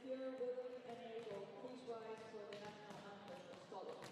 you're willing and able, please rise for the national anthem of Scotland.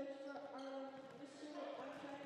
coach for Ireland, Mr. Anthony.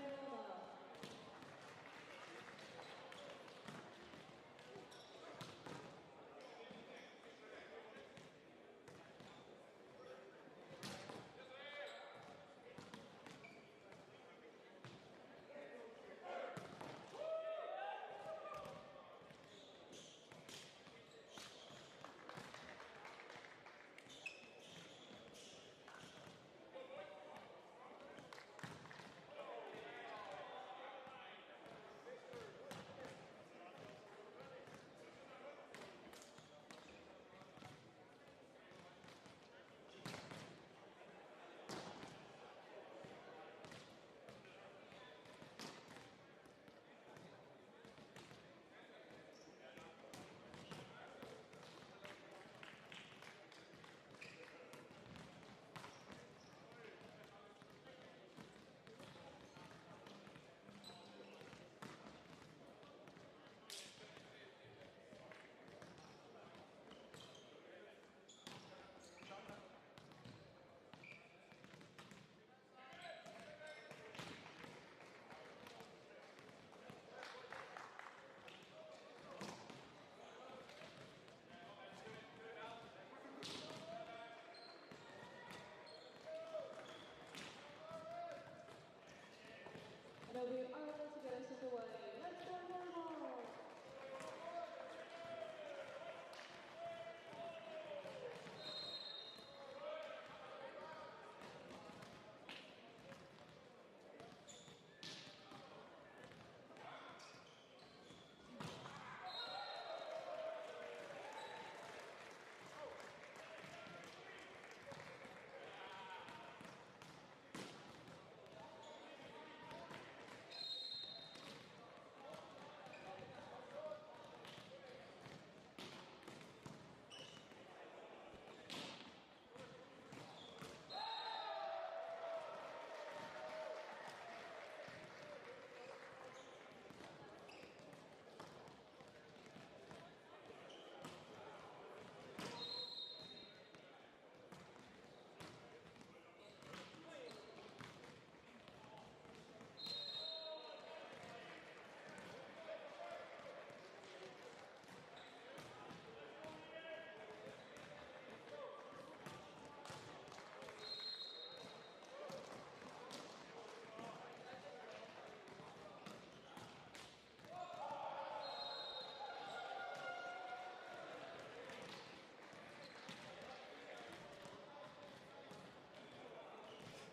And it'll be Ireland to get us underway. Let's go, Warmup!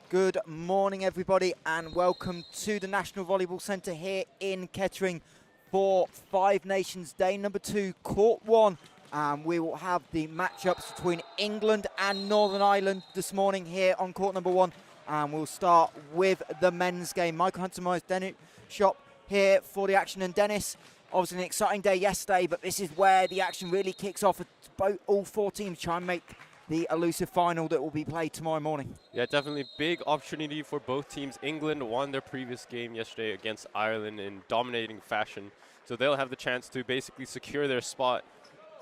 Good morning, everybody, and welcome to the National Volleyball Centre here in Kettering for Five Nations Day number 2, Court 1. We will have the matchups between England and Northern Ireland this morning here on Court number 1. And we'll start with the men's game. Michael Hunter-Myers, Dennis Shop here for the action. And Dennis, obviously an exciting day yesterday, but this is where the action really kicks off. All four teams try and make the elusive final that will be played tomorrow morning. Yeah, definitely big opportunity for both teams. England won their previous game yesterday against Ireland in dominating fashion, so they'll have the chance to basically secure their spot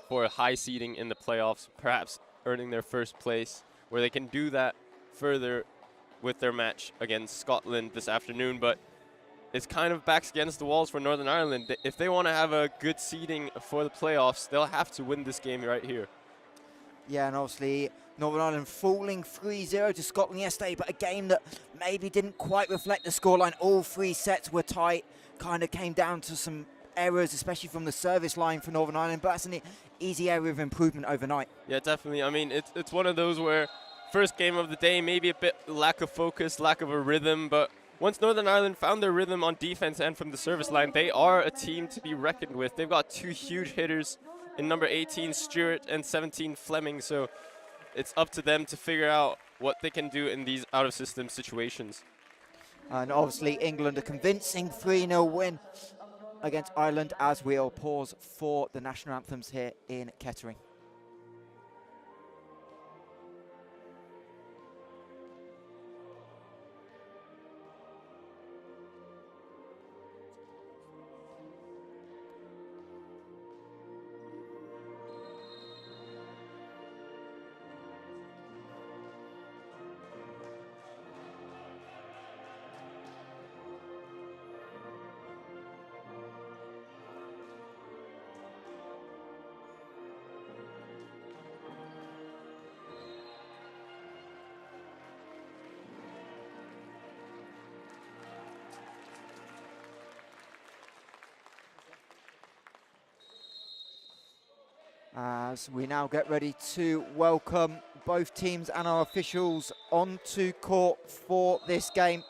for a high seeding in the playoffs, perhaps earning their first place, where they can do that further with their match against Scotland this afternoon. But it's kind of backs against the walls for Northern Ireland. If they want to have a good seeding for the playoffs, they'll have to win this game right here. Yeah, and obviously Northern Ireland falling 3-0 to Scotland yesterday, but a game that maybe didn't quite reflect the scoreline. All three sets were tight, kind of came down to some errors, especially from the service line for Northern Ireland, but that's an easy area of improvement overnight. Yeah, definitely. I mean, it's one of those where first game of the day, maybe a bit lack of focus, lack of a rhythm, but once Northern Ireland found their rhythm on defense and from the service line, they are a team to be reckoned with. They've got two huge hitters in number 18, Stewart, and 17, Fleming, so it's up to them to figure out what they can do in these out-of-system situations. And obviously England a convincing 3-0 win against Ireland, as we'll pause for the national anthems here in Kettering. As we now get ready to welcome both teams and our officials onto court for this game.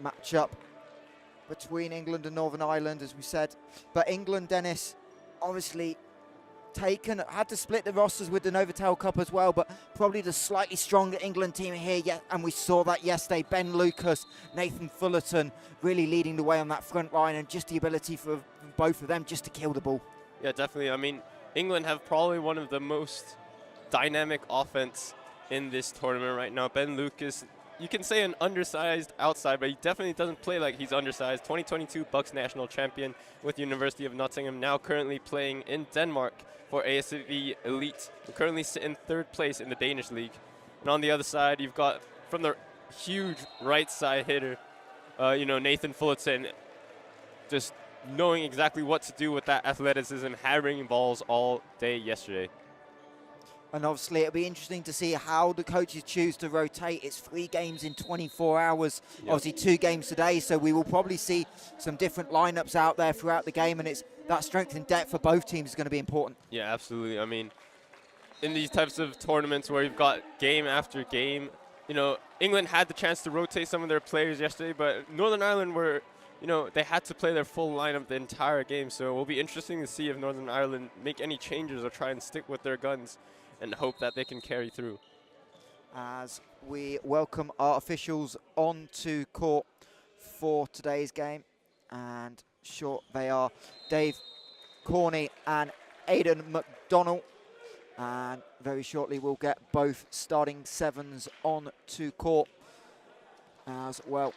Matchup between England and Northern Ireland, as we said. But England, Dennis, obviously had to split the rosters with the Novotel Cup as well, but probably the slightly stronger England team here, and we saw that yesterday. Ben Lucas, Nathan Fullerton really leading the way on that front line, and just the ability for both of them just to kill the ball. Yeah, definitely. I mean, England have probably one of the most dynamic offense in this tournament right now. Ben Lucas, you can say an undersized outside, but he definitely doesn't play like he's undersized. 2022 Bucks national champion with University of Nottingham, now currently playing in Denmark for ASV Elite. He currently sit in 3rd place in the Danish league. And on the other side, you've got from the huge right side hitter, Nathan Fullerton, just knowing exactly what to do with that athleticism, hammering balls all day yesterday. And obviously it'll be interesting to see how the coaches choose to rotate. It's 3 games in 24 hours, obviously 2 games today, so we will probably see some different lineups out there throughout the game, and it's that strength and depth for both teams is going to be important. Yeah, absolutely. I mean, in these types of tournaments where you've got game after game, England had the chance to rotate some of their players yesterday, but Northern Ireland were, they had to play their full lineup the entire game, so it will be interesting to see if Northern Ireland make any changes or try and stick with their guns and hope that they can carry through. As we welcome our officials onto court for today's game, and they are Dave Corney and Aidan McDonnell, and very shortly we'll get both starting 7s onto court as well.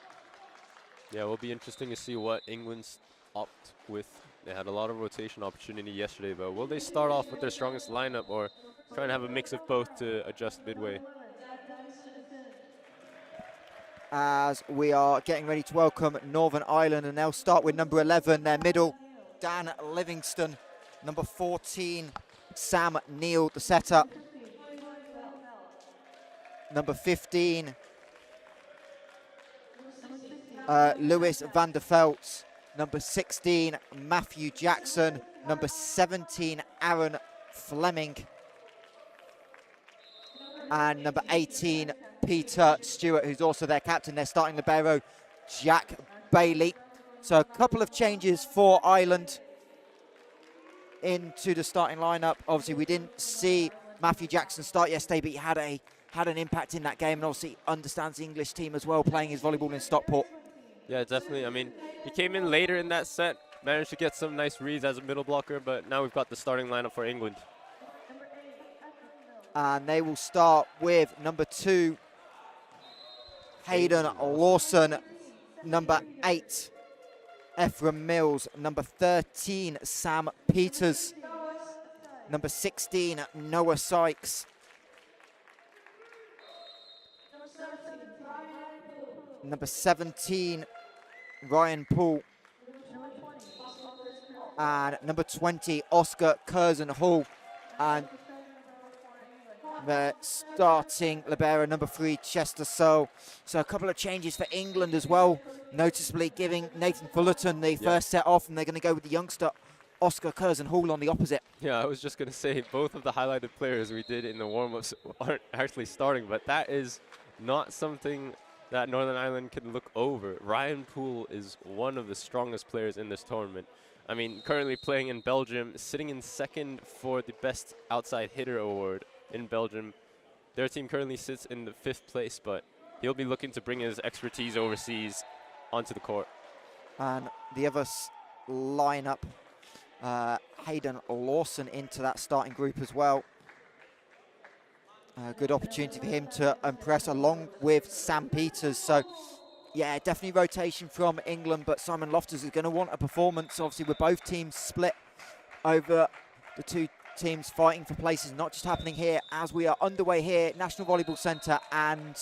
Yeah, it will be interesting to see what England's opt with. They had a lot of rotation opportunity yesterday, but will they start off with their strongest lineup or try and have a mix of both to adjust midway? As we are getting ready to welcome Northern Ireland, and they'll start with number 11, their middle, Dan Livingston. Number 14, Sam Neal, the setter. Number 15, Lewis van der Veldt. Number 16, Matthew Jackson. Number 17, Aaron Fleming. And number 18, Peter Stewart, who's also their captain. They're starting libero, Jack Bailey. So a couple of changes for Ireland into the starting lineup. Obviously, we didn't see Matthew Jackson start yesterday, but he had an impact in that game, and obviously understands the English team as well, playing his volleyball in Stockport. Yeah, definitely. I mean, he came in later in that set, managed to get some nice reads as a middle blocker, but now we've got the starting lineup for England. And they will start with number 2, Hayden Lawson. Number 8, Ephraim Mills. Number 13, Sam Peters. Number 16, Noah Sykes. Number 17, Ryan Poole. And number 20, Oscar Curzon-Hall. And the starting libero, number 3, Chester Searle. So a couple of changes for England as well, noticeably giving Nathan Fullerton the first set off, and they're going to go with the youngster Oscar Curzon-Hall on the opposite. Yeah, I was just going to say both of the highlighted players we did in the warm-ups aren't actually starting, but that is not something that Northern Ireland can look over. Ryan Poole is one of the strongest players in this tournament. I mean, currently playing in Belgium, sitting in 2nd for the Best Outside Hitter Award in Belgium. Their team currently sits in the 5th place, but he'll be looking to bring his expertise overseas onto the court. And the other lineup, Hayden Lawson into that starting group as well. A good opportunity for him to impress along with Sam Peters. So, yeah, definitely rotation from England, but Simon Loftus is going to want a performance, obviously, with both teams split over the 2 teams fighting for places, not just happening here as we are underway here, National Volleyball Centre, and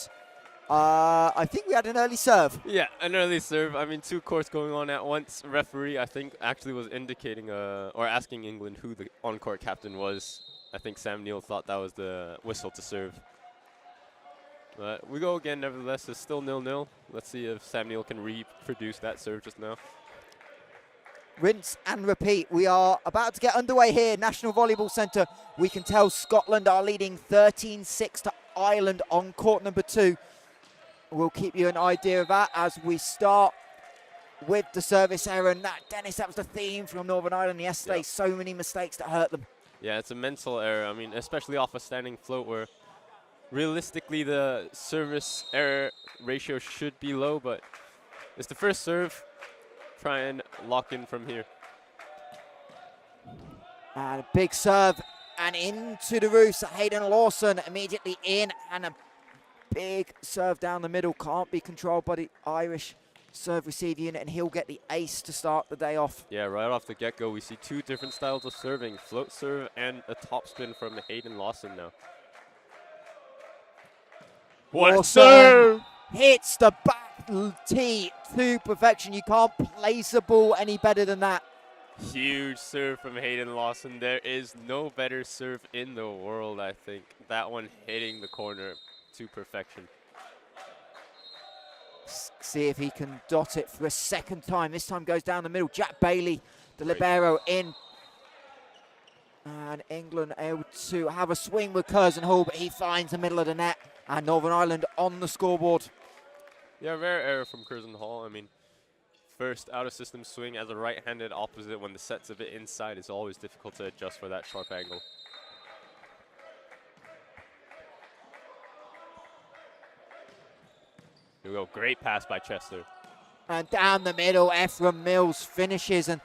I think we had an early serve. Yeah, an early serve. I mean, 2 courts going on at once. Referee, I think, actually was indicating or asking England who the on-court captain was. I think Sam Neal thought that was the whistle to serve. But we go again, nevertheless. It's still 0-0. Let's see if Sam Neal can reproduce that serve just now. rinse and repeat. We are about to get underway here. National Volleyball Centre. We can tell Scotland are leading 13-6 to Ireland on court number 2. We'll keep you an idea of that as we start with the service error. And that, Dennis, that was the theme from Northern Ireland yesterday. Yep. So many mistakes that hurt them. Yeah, it's a mental error. I mean, especially off a standing float where realistically the service error ratio should be low, but it's the first serve. Try and lock in from here. And a big serve and into the roofs. Hayden Lawson immediately in, and a big serve down the middle. Can't be controlled by the Irish serve receive unit, and he'll get the ace to start the day off. Yeah, right off the get-go, we see 2 different styles of serving, float serve and a topspin from Hayden Lawson now. What a serve! Hits the back tee to perfection. You can't place a ball any better than that. Huge serve from Hayden Lawson. There is no better serve in the world, I think. That one hitting the corner to perfection. See if he can dot it for a second time. This time goes down the middle. Jack Bailey, the libero, in. And England able to have a swing with Curzon Hall, but he finds the middle of the net. And Northern Ireland on the scoreboard. Yeah, rare error from Curzon Hall. I mean, first out-of-system swing as a right-handed opposite when the set's a bit inside is always difficult to adjust for that sharp angle. Here we go, great pass by Chester. And down the middle, Ephraim Mills finishes. And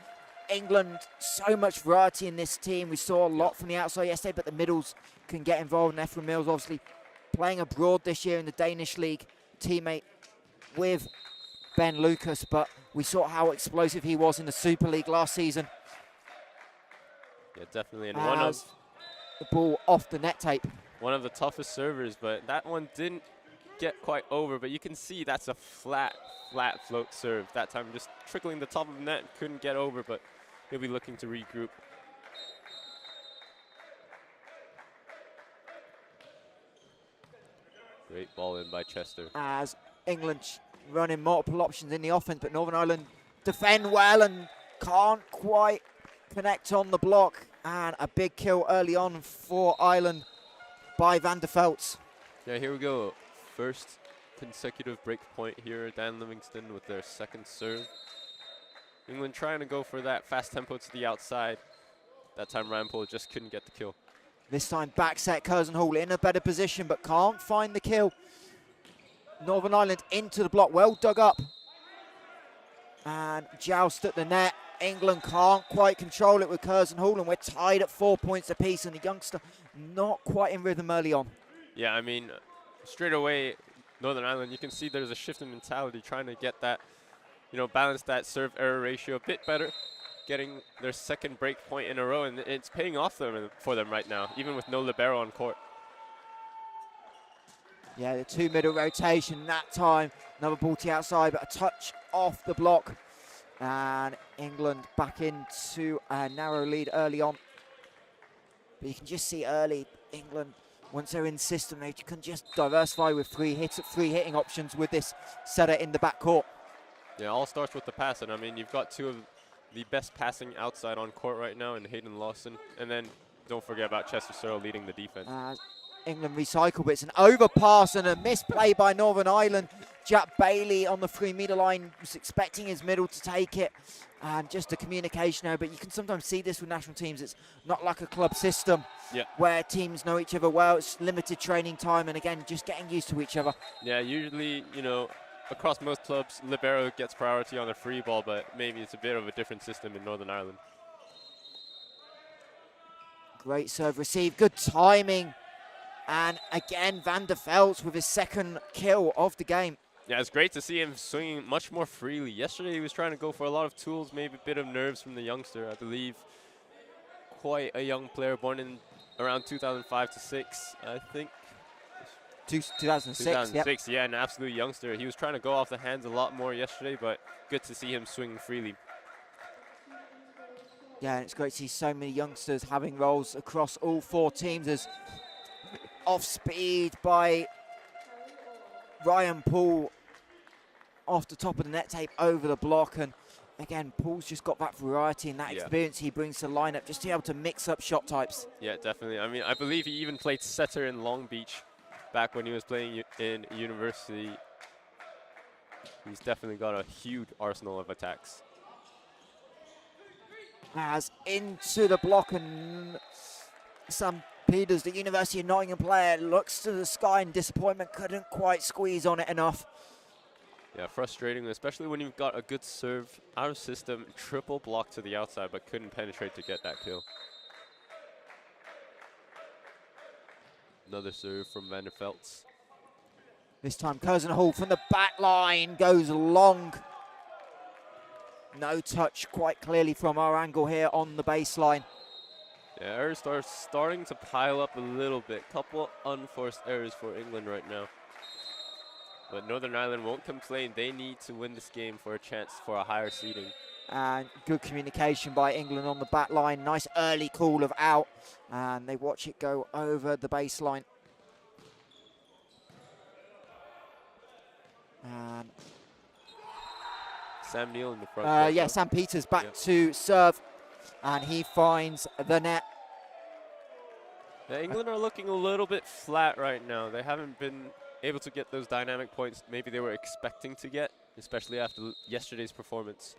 England, so much variety in this team. We saw a lot from the outside yesterday, but the middles can get involved. And Ephraim Mills obviously playing abroad this year in the Danish league, teammate with Ben Lucas, but we saw how explosive he was in the Super League last season. Yeah, definitely. And one of the ball off the net tape. One of the toughest servers, but that one didn't get quite over, but you can see that's a flat float serve. That time just trickling the top of the net, couldn't get over, but he'll be looking to regroup. Great ball in by Chester. As England running multiple options in the offense, but Northern Ireland defend well and can't quite connect on the block. And a big kill early on for Ireland by Van der Velts. Yeah, here we go. First consecutive break point here. Dan Livingston with their second serve. England trying to go for that fast tempo to the outside. That time Ryan Poole just couldn't get the kill. This time back set, Curzon Hall in a better position, but can't find the kill. Northern Ireland into the block, well dug up. And joust at the net. England can't quite control it with Curzon Hall, and we're tied at 4 points apiece, and the youngster not quite in rhythm early on. Yeah, I mean, straight away, Northern Ireland, you can see there's a shift in mentality, trying to get that, you know, balance that serve error ratio a bit better, getting their second break point in a row, and it's paying off for them right now, even with no libero on court. Yeah, the 2 middle rotation that time. Another ball to the outside, but a touch off the block. And England back into a narrow lead early on. But you can just see early, England, once they're in system, they can just diversify with three hitting options with this setter in the backcourt. Yeah, all starts with the pass, and I mean, you've got 2 of the best passing outside on court right now in Hayden Lawson, and then don't forget about Chester Searle leading the defense. England recycle, but it's an overpass and a misplay by Northern Ireland. Jack Bailey on the 3-meter line was expecting his middle to take it, and just a communication error. But you can sometimes see this with national teams. It's not like a club system where teams know each other well. It's limited training time, and again, just getting used to each other. Yeah, usually, you know, across most clubs, libero gets priority on the free ball, but maybe it's a bit of a different system in Northern Ireland. Great serve receive, good timing. And again, Van der Velts with his second kill of the game. Yeah, it's great to see him swinging much more freely. Yesterday, he was trying to go for a lot of tools, maybe a bit of nerves from the youngster. I believe quite a young player, born in around 2005 to 6, I think. 2006, 2006, yeah, an absolute youngster. He was trying to go off the hands a lot more yesterday, but good to see him swing freely. Yeah, and it's great to see so many youngsters having roles across all 4 teams. As off speed by Ryan Poole off the top of the net tape over the block, and again, Paul's just got that variety and that experience he brings to the lineup, just to be able to mix up shot types. Yeah, definitely. I mean, I believe he even played setter in Long Beach back when he was playing in university. He's definitely got a huge arsenal of attacks. As into the block, and Sam Peters, the University of Nottingham player, looks to the sky in disappointment, couldn't quite squeeze on it enough. Yeah, frustrating, especially when you've got a good serve, out of system, triple block to the outside, but couldn't penetrate to get that kill. Another serve from Van der Veltz. This time Curzon Hall from the back line goes long. No touch quite clearly from our angle here on the baseline. Yeah, errors are starting to pile up a little bit. Couple unforced errors for England right now. But Northern Ireland won't complain. They need to win this game for a chance for a higher seeding. And good communication by England on the back line. Nice early call of out. And they watch it go over the baseline. And Sam Neill in the front. yeah, Sam Peters back to serve. And he finds the net. Yeah, England are looking a little bit flat right now. They haven't been able to get those dynamic points maybe they were expecting to get, especially after yesterday's performance.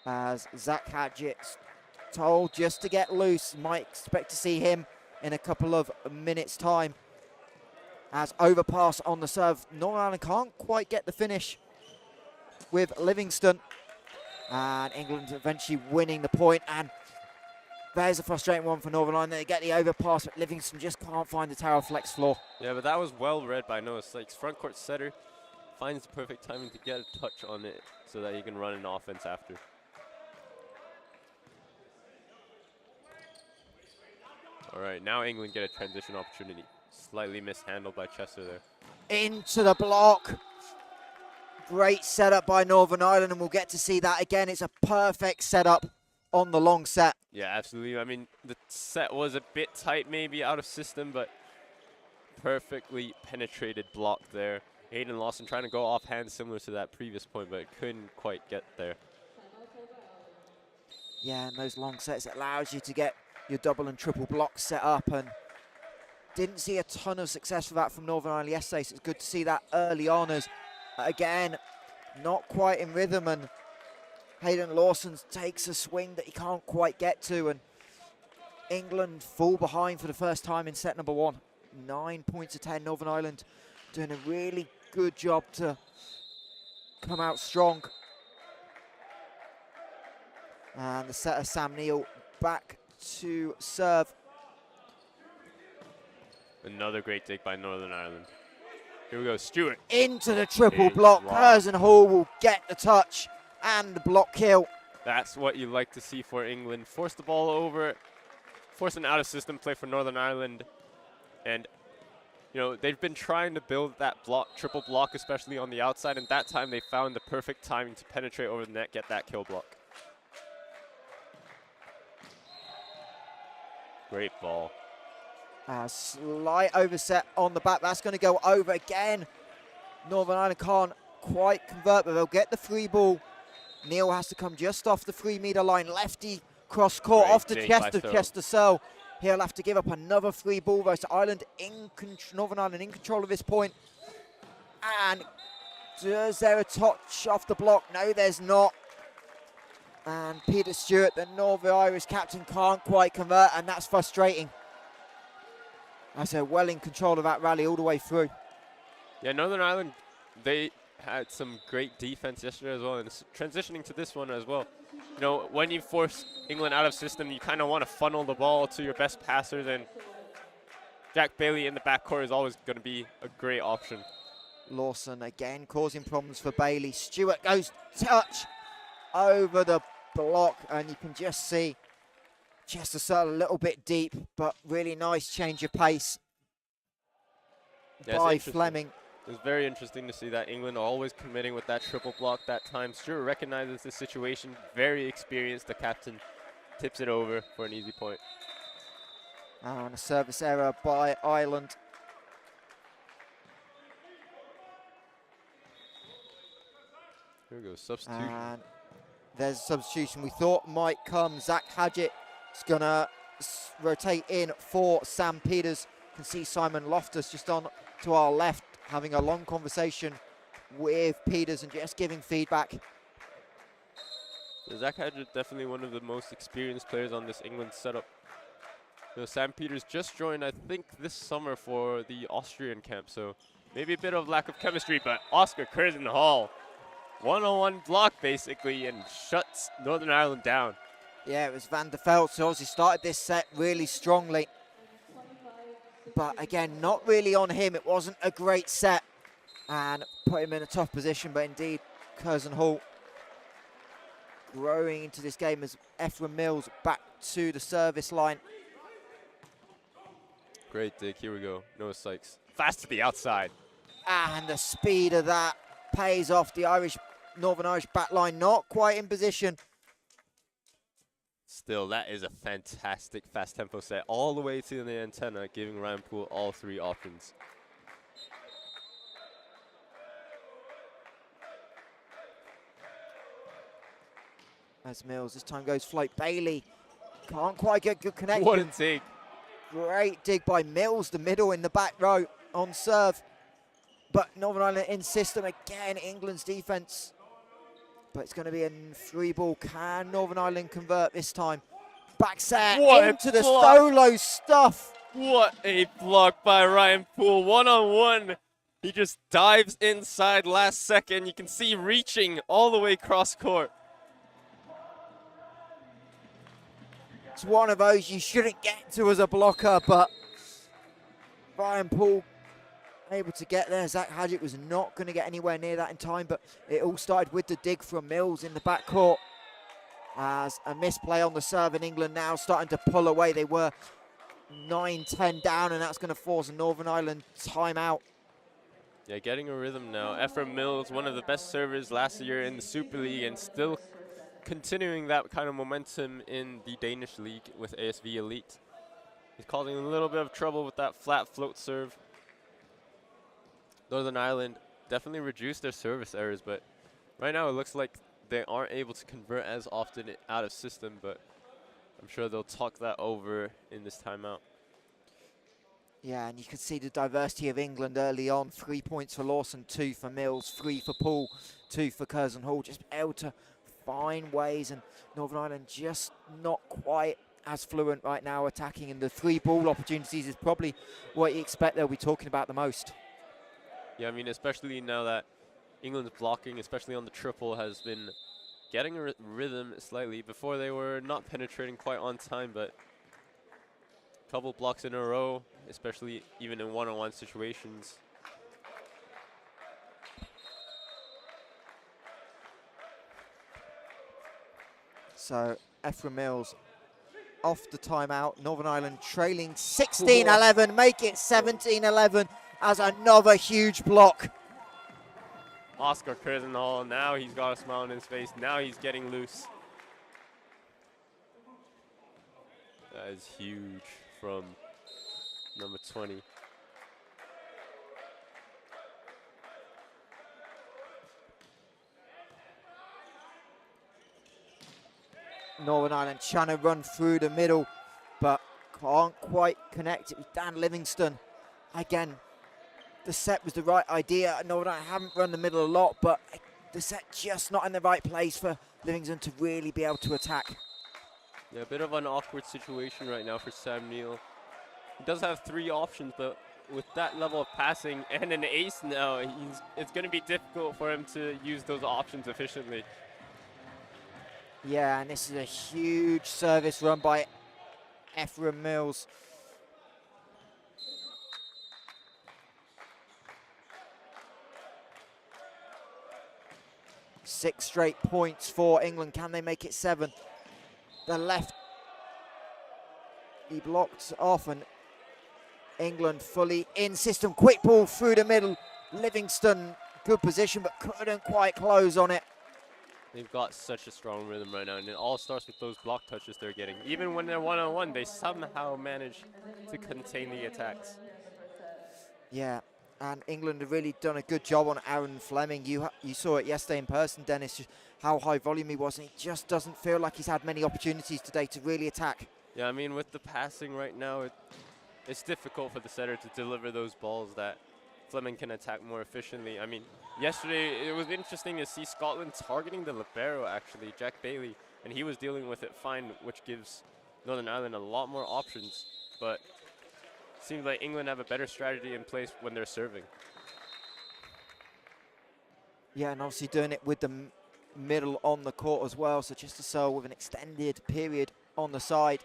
As Zach Hadgett's told just to get loose, might expect to see him in a couple of minutes' time. As overpass on the serve, Northern Ireland can't quite get the finish with Livingston. And England eventually winning the point, and there's a frustrating one for Northern Ireland. They get the overpass, but Livingston just can't find the tower flex floor. Yeah, but that was well read by Noah Sykes. Front court setter finds the perfect timing to get a touch on it so that he can run an offense after. All right, now England get a transition opportunity. Slightly mishandled by Chester there. Into the block. Great setup by Northern Ireland, and we'll get to see that again. It's a perfect setup on the long set. Yeah, absolutely. I mean, the set was a bit tight, maybe out of system, but perfectly penetrated block there. Aiden Lawson trying to go offhand similar to that previous point, but couldn't quite get there. Yeah, and those long sets allows you to get your double and triple blocks set up, and didn't see a ton of success for that from Northern Ireland yesterday, so it's good to see that early on as, again, not quite in rhythm, and Hayden Lawson takes a swing that he can't quite get to, and England fall behind for the first time in set number 1. 9 points to 10. Northern Ireland doing a really good job to come out strong. And the setter Sam Neill back to serve. Another great dig by Northern Ireland. Here we go, Stewart. Into the triple block. Curzon Hall will get the touch and the block kill. That's what you like to see for England. Force the ball over, force an out-of-system play for Northern Ireland. And, you know, they've been trying to build that block, triple block, especially on the outside, and that time they found the perfect timing to penetrate over the net, get that kill block. Great ball. A slight overset on the back. That's going to go over again. Northern Ireland can't quite convert, but they'll get the free ball. Neil has to come just off the 3-meter line. Lefty cross court off to Chester. Chester Searle. He'll have to give up another free ball though. So Northern Ireland in control of this point. And is there a touch off the block? No, there's not. And Peter Stewart, the Northern Irish captain, can't quite convert, and that's frustrating. As they're well in control of that rally all the way through. Yeah, Northern Ireland, they had some great defense yesterday as well, and transitioning to this one as well. You know, when you force England out of system, you kind of want to funnel the ball to your best passers, and Jack Bailey in the backcourt is always going to be a great option. Lawson again causing problems for Bailey. Stewart goes touch over the block, and you can just see Chester Searle a little bit deep, but really nice change of pace by Fleming. It was very interesting to see that England are always committing with that triple block that time. Stewart recognizes the situation, very experienced. The captain tips it over for an easy point. And a service error by Ireland. Here we go, substitution. And there's a substitution we thought might come. Zach Hadgett's going to rotate in for Sam Peters. You can see Simon Loftus just on to our left having a long conversation with Peters and just giving feedback. Yeah, Zach Hadgett definitely one of the most experienced players on this England setup. You know, Sam Peters just joined, I think, this summer for the Austrian camp, so maybe a bit of lack of chemistry, but Oscar Kurzenhall, one-on-one block basically, and shuts Northern Ireland down. Yeah, it was Van der Veld, so obviously started this set really strongly. But again, not really on him. It wasn't a great set and put him in a tough position, but indeed, Kurzenhall growing into this game as Ephraim Mills back to the service line. Great dig, here we go, Noah Sykes. Fast to the outside. And the speed of that pays off. The Northern Irish back line not quite in position. Still, that is a fantastic fast tempo set all the way to the antenna, giving Ryan Poole all three options. As Mills this time goes flight. Bailey can't quite get good connection. What a dig. Great dig by Mills, the middle in the back row on serve. But Northern Ireland in system again, England's defense. But it's going to be a free ball. Can Northern Ireland convert this time? Back set into the solo stuff. What a block by Ryan Poole, one-on-one. He just dives inside last second. You can see reaching all the way cross court. It's one of those you shouldn't get to as a blocker, but Ryan Poole able to get there. Zach Hadgett was not going to get anywhere near that in time, but it all started with the dig from Mills in the backcourt. As a misplay on the serve, in England now starting to pull away. They were 9-10 down, and that's going to force a Northern Ireland timeout. Yeah, getting a rhythm now. Ephraim Mills, one of the best servers last year in the Super League, and still continuing that kind of momentum in the Danish league with ASV Elite. He's causing a little bit of trouble with that flat float serve. Northern Ireland definitely reduced their service errors, but right now it looks like they aren't able to convert as often out of system, but I'm sure they'll talk that over in this timeout. Yeah, and you can see the diversity of England early on. 3 points for Lawson, 2 for Mills, 3 for Poole, 2 for Kurzenhall. Just able to find ways, and Northern Ireland just not quite as fluent right now attacking, and the 3 ball opportunities is probably what you expect they'll be talking about the most. Yeah, I mean, especially now that England's blocking, especially on the triple, has been getting a rhythm slightly. Before they were not penetrating quite on time, but a couple blocks in a row, especially even in one-on-one situations. So Ephraim Mills off the timeout. Northern Ireland trailing 16-11, make it 17-11 as another huge block. Oscar Kurzenhall, now he's got a smile on his face. Now he's getting loose. That is huge from number 20. Northern Ireland trying to run through the middle, but can't quite connect. It was Dan Livingston. Again, the set was the right idea. Northern Ireland haven't run the middle a lot, but the set just not in the right place for Livingston to really be able to attack. Yeah, a bit of an awkward situation right now for Sam Neal. He does have 3 options, but with that level of passing and an ace now, it's going to be difficult for him to use those options efficiently. Yeah, and this is a huge service run by Ephraim Mills. Six straight points for England. Can they make it 7? The left, he blocked off, and England fully in system. Quick ball through the middle. Livingston, good position, but couldn't quite close on it. They've got such a strong rhythm right now, and it all starts with those block touches they're getting. Even when they're one-on-one, they somehow manage to contain the attacks. Yeah, And England have really done a good job on Aaron Fleming. You saw it yesterday in person, Dennis, just how high volume he was, and he just doesn't feel like he's had many opportunities today to really attack. Yeah, I mean, with the passing right now, it's difficult for the setter to deliver those balls that Fleming can attack more efficiently. I mean, yesterday it was interesting to see Scotland targeting the libero, actually, Jack Bailey, and he was dealing with it fine, which gives Northern Ireland a lot more options. But it seems like England have a better strategy in place when they're serving. Yeah, and obviously doing it with the middle on the court as well, so just so with an extended period on the side.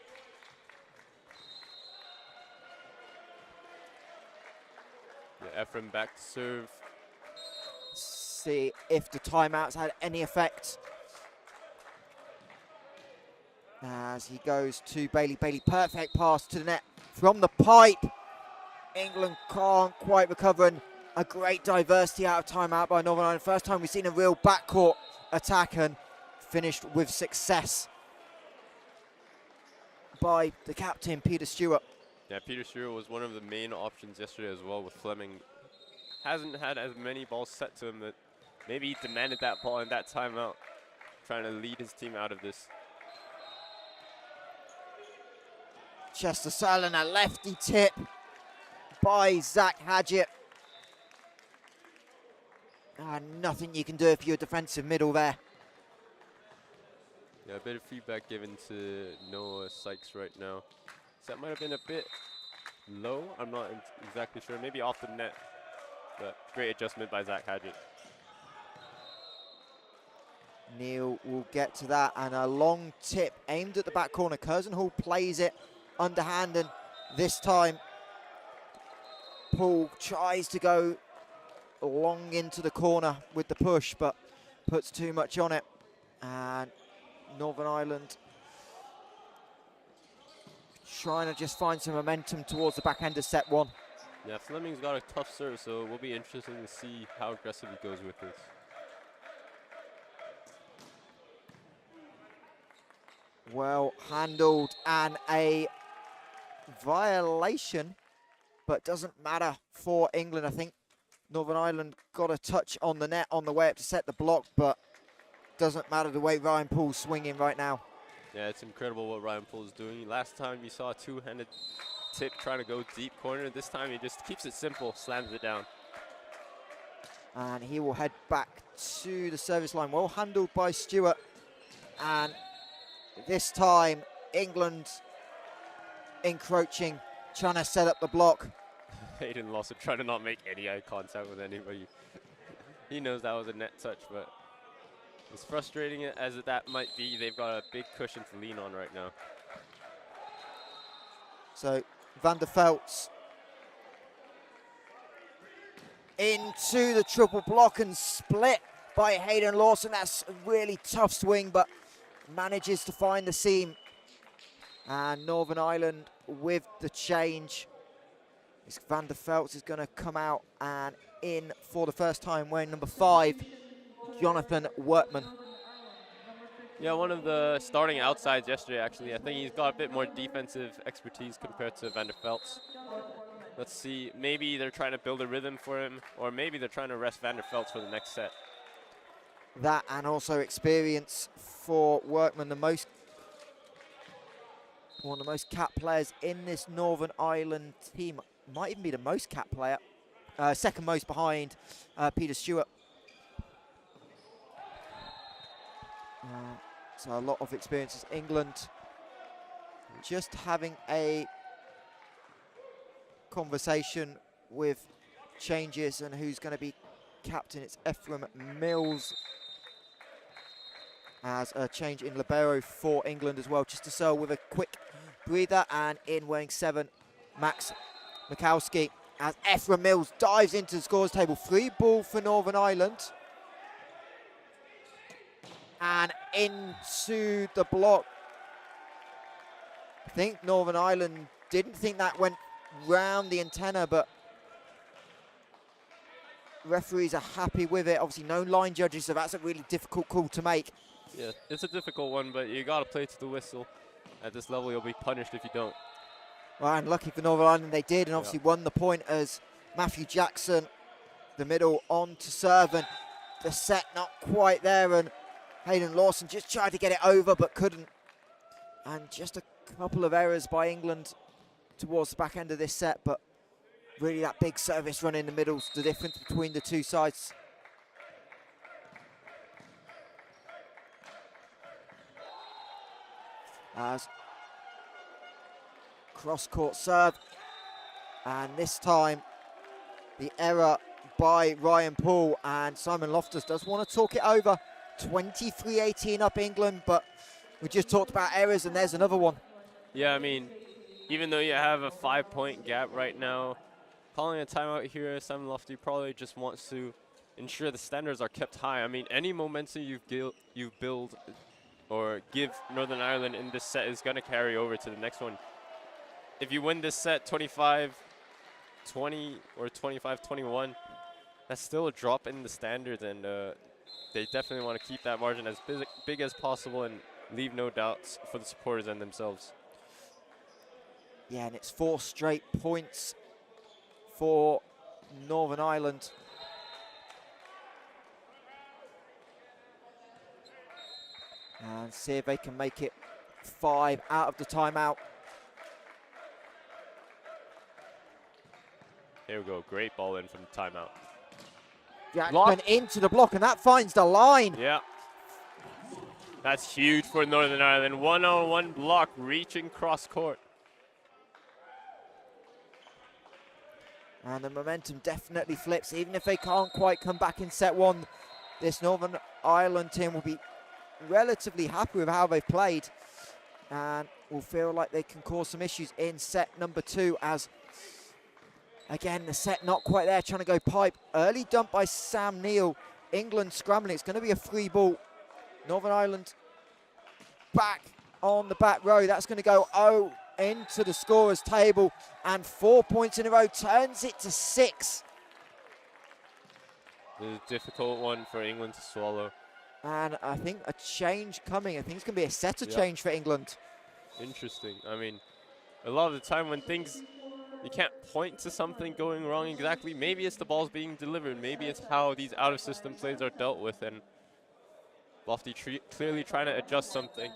Yeah, Ephraim back to serve. See if the timeouts had any effect. As he goes to Bailey. Bailey, perfect pass to the net from the pipe. England can't quite recover, and a great diversity out of timeout by Northern Ireland. First time we've seen a real backcourt attack, and finished with success by the captain, Peter Stewart. Yeah, Peter Stewart was one of the main options yesterday as well with Fleming. Hasn't had as many balls set to him, that maybe he demanded that ball in that timeout, trying to lead his team out of this. Chester Sutherland, a lefty tip by Zach Hadgett. Nothing you can do if you're a defensive middle there. Yeah, a bit of feedback given to Noah Sykes right now. So that might have been a bit low. I'm not exactly sure. Maybe off the net. But great adjustment by Zach Hadgett. Neil will get to that, and a long tip aimed at the back corner. Curzon Hall plays it underhand, and this time Paul tries to go long into the corner with the push, but puts too much on it. And Northern Ireland trying to just find some momentum towards the back end of set one. Yeah, Fleming's got a tough serve, so it will be interesting to see how aggressive he goes with this. Well handled, and a violation, but doesn't matter for England. I think Northern Ireland got a touch on the net on the way up to set the block, but doesn't matter the way Ryan Pool's swinging right now. Yeah, it's incredible what Ryan Poole is doing. Last time you saw a two-handed tip trying to go deep corner. This time he just keeps it simple, slams it down. And he will head back to the service line. Well handled by Stewart. And this time England encroaching, trying to set up the block. Hayden Lawson trying to not make any eye contact with anybody. He knows that was a net touch, but as frustrating as that might be, they've got a big cushion to lean on right now. So Van der Velt's into the triple block and split by Hayden Lawson. That's a really tough swing, but manages to find the seam. And Northern Ireland with the change. Van der Velt's is going to come out and in for the first time wearing number 5, Jonathan Workman. Yeah, one of the starting outsides yesterday, actually. I think he's got a bit more defensive expertise compared to Van der Velt's. Let's see, maybe they're trying to build a rhythm for him, or maybe they're trying to rest Van der Velt's for the next set. That, and also experience for Workman, one of the most capped players in this Northern Ireland team. Might even be the most capped player, second most behind Peter Stewart. So a lot of experiences. England just having a conversation with changes and who's going to be captain. It's Ephraim Mills as a change in libero for England as well. Just to sell with a quick breather, and in wearing 7, Max Mikowski, as Ephraim Mills dives into the scores table. Free ball for Northern Ireland. And into the block. I think Northern Ireland didn't think that went round the antenna, but referees are happy with it. Obviously no line judges, so that's a really difficult call to make. Yeah, it's a difficult one, but you got to play to the whistle. At this level, you'll be punished if you don't. Well, and lucky for Northern Ireland, they did, and obviously won the point as Matthew Jackson, the middle on to serve, and the set not quite there, and Hayden Lawson just tried to get it over but couldn't. And just a couple of errors by England towards the back end of this set, but really that big service run in the middle's the difference between the two sides. As cross-court serve, and this time the error by Ryan Paul, and Simon Loftus does want to talk it over. 23-18 up England, but we just talked about errors, and there's another one. Yeah, I mean, even though you have a 5-point gap right now, calling a timeout here, Simon Lofty probably just wants to ensure the standards are kept high. I mean, any momentum you build or give Northern Ireland in this set is going to carry over to the next one. If you win this set 25-20 or 25-21, that's still a drop in the standards, and they definitely want to keep that margin as big as possible and leave no doubts for the supporters and themselves. Yeah, and it's 4 straight points for Northern Ireland. And see if they can make it 5 out of the timeout. Here we go, great ball in from the timeout. Jackson into the block, and that finds the line. Yeah. That's huge for Northern Ireland. One-on-one block reaching cross court. And the momentum definitely flips. Even if they can't quite come back in set 1, this Northern Ireland team will be relatively happy with how they've played, and will feel like they can cause some issues in set number 2, as again the set not quite there, trying to go pipe. Early dump by Sam Neal. England scrambling. It's going to be a free ball. Northern Ireland back on the back row. That's going to go into the scorer's table, and 4 points in a row turns it to 6. It's a difficult one for England to swallow. And I think a change coming. I think it's going to be a setter change for England. Interesting. I mean, a lot of the time when things, you can't point to something going wrong exactly. Maybe it's the balls being delivered. Maybe it's how these out-of-system plays are dealt with. And Lofty clearly trying to adjust something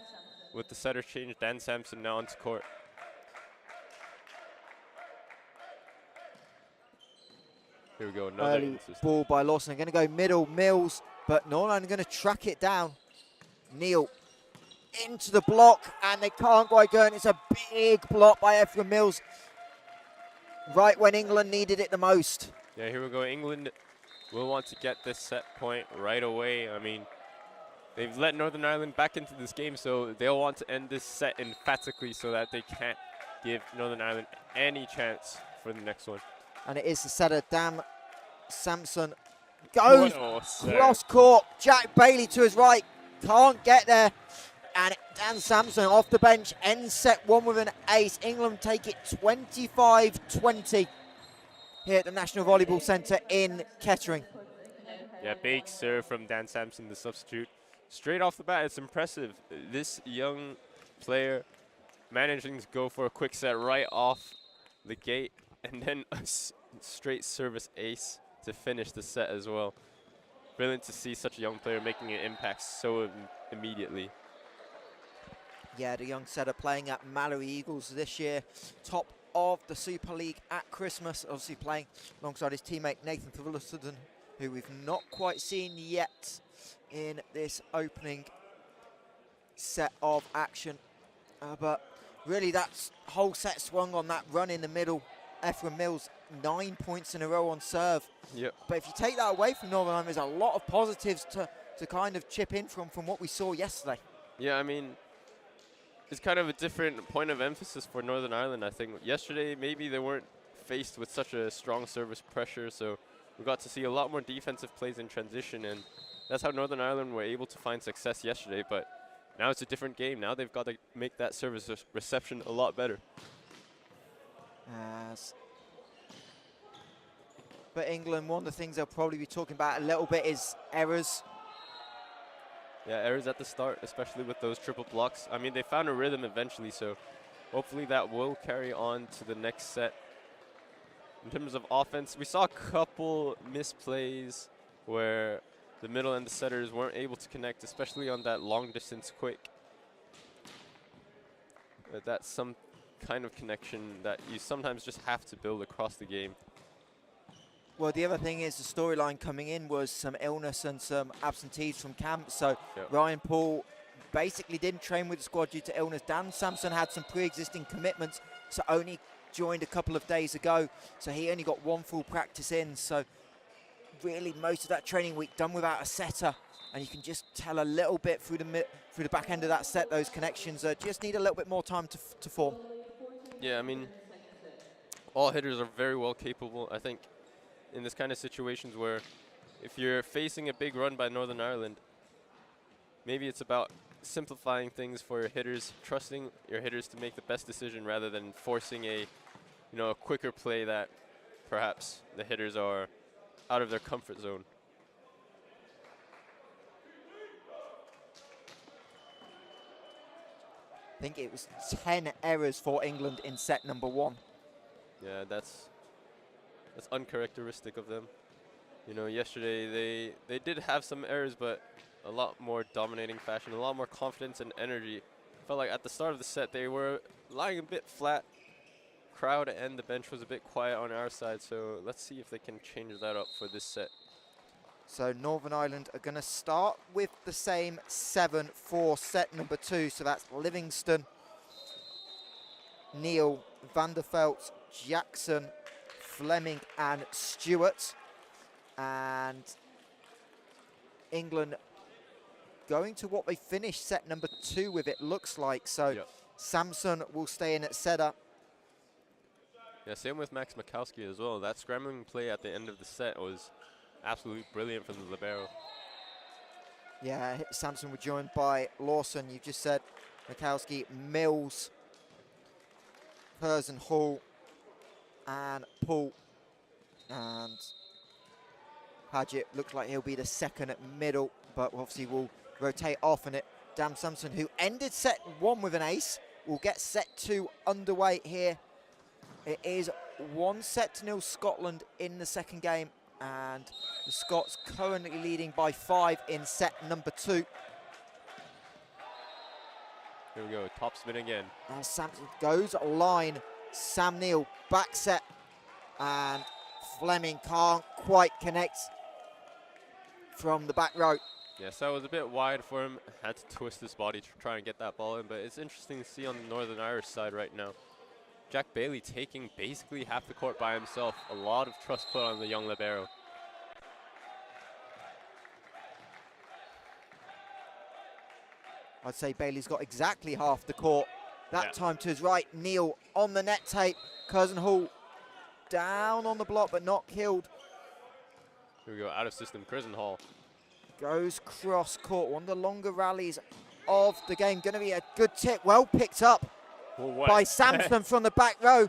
with the setter change. Dan Sampson now onto court. Here we go, another Early ball by Lawson. Going to go middle, Mills, but Northern going to track it down. Neal into the block, and they can't quite go, and it's a big block by Ephraim Mills, right when England needed it the most. Yeah, here we go. England will want to get this set point right away. I mean, they've let Northern Ireland back into this game, so they'll want to end this set emphatically so that they can't give Northern Ireland any chance for the next one. And it is the setter, Dan Sampson. Goes cross court. Jack Bailey to his right. Can't get there. And Dan Sampson off the bench ends set 1 with an ace. England take it 25-20 here at the National Volleyball Centre in Kettering. Yeah, big serve from Dan Sampson, the substitute. Straight off the bat, it's impressive. This young player managing to go for a quick set right off the gate, and then a straight service ace to finish the set as well. Brilliant to see such a young player making an impact so immediately. Yeah, the young setter playing at Mallory Eagles this year. Top of the Super League at Christmas. Obviously playing alongside his teammate Nathan Thurleston, who we've not quite seen yet in this opening set of action. But really that whole set swung on that run in the middle. Ephraim Mills, 9 points in a row on serve. Yep. But if you take that away from Northern Ireland, there's a lot of positives to kind of chip in from what we saw yesterday. Yeah, I mean, it's kind of a different point of emphasis for Northern Ireland, I think. Yesterday, maybe they weren't faced with such a strong service pressure, so we got to see a lot more defensive plays in transition, and that's how Northern Ireland were able to find success yesterday. But now it's a different game. Now they've got to make that service reception a lot better. But England, one of the things they'll probably be talking about a little bit is errors. Yeah, errors at the start, especially with those triple blocks. I mean, they found a rhythm eventually, so hopefully that will carry on to the next set. in terms of offense, we saw a couple misplays where the middle and the setters weren't able to connect, especially on that long distance quick. That's some kind of connection that you sometimes just have to build across the game. Well, the other thing is the storyline coming in was some illness and some absentees from camp. So Ryan Paul basically didn't train with the squad due to illness. Dan Sampson had some pre-existing commitments, so only joined a couple of days ago. So he only got one full practice in. So really most of that training week done without a setter. And you can just tell a little bit through the back end of that set, those connections just need a little bit more time to form. Yeah, I mean, all hitters are very well capable. I think in this kind of situations where if you're facing a big run by Northern Ireland, maybe it's about simplifying things for your hitters, trusting your hitters to make the best decision rather than forcing a quicker play that perhaps the hitters are out of their comfort zone. I think it was 10 errors for England in set number 1. Yeah, that's uncharacteristic of them. Yesterday they did have some errors, but a lot more dominating fashion, a lot more confidence and energy. Felt like at the start of the set they were lying a bit flat. Crowd and the bench was a bit quiet on our side, so let's see if they can change that up for this set. So Northern Ireland are going to start with the same 7 for set number 2. So that's Livingston, Neal, Vanderveld, Jackson, Fleming and Stewart. And England going to what they finished set number 2 with, it looks like. So Samson will stay in at setter. Yeah, same with Max Makowski as well. That scrambling play at the end of the set was absolutely brilliant from the libero. Yeah, Samson were joined by Lawson. You just said Makowski, Mills, Curzon, Hall, and Paul. And Paget looks like he'll be the second at middle, but obviously will rotate off. And Dan Sampson, who ended set 1 with an ace, will get set 2 underway here. It is 1-0 Scotland in the second game, and the Scots currently leading by 5 in set number 2. Here we go, top spin again. Now Sampson goes line. Sam Neal back set, and Fleming can't quite connect from the back row. Yes, that was a bit wide for him. Had to twist his body to try and get that ball in, but it's interesting to see on the Northern Irish side right now. Jack Bailey taking basically half the court by himself. A lot of trust put on the young libero. I'd say Bailey's got exactly half the court. That time to his right. Neal on the net tape. Curzon Hall down on the block, but not killed. Here we go, out of system, Curzon Hall. Goes cross court. One of the longer rallies of the game. Going to be a good tip. Well picked up by Sampson from the back row.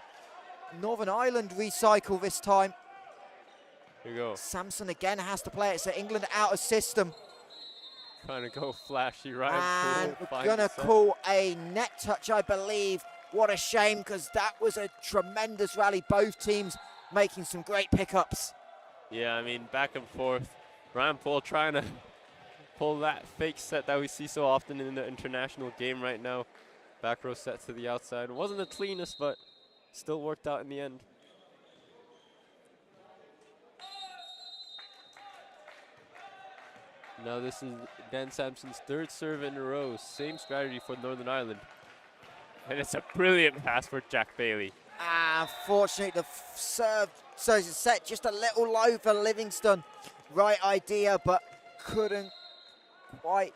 Northern Ireland recycle this time. Here we go. Sampson again has to play it, so England out of system. Trying to go flashy, right? And we're going to call a net touch, I believe. What a shame, because that was a tremendous rally. Both teams making some great pickups. Yeah, I mean, back and forth. Ryan Paul trying to pull that fake set that we see so often in the international game right now. Back row set to the outside. It wasn't the cleanest, but still worked out in the end. Now this is Dan Sampson's 3rd serve in a row. Same strategy for Northern Ireland. And it's a brilliant pass for Jack Bailey. Unfortunately, the serve, so it's set just a little low for Livingston. Right idea, but couldn't quite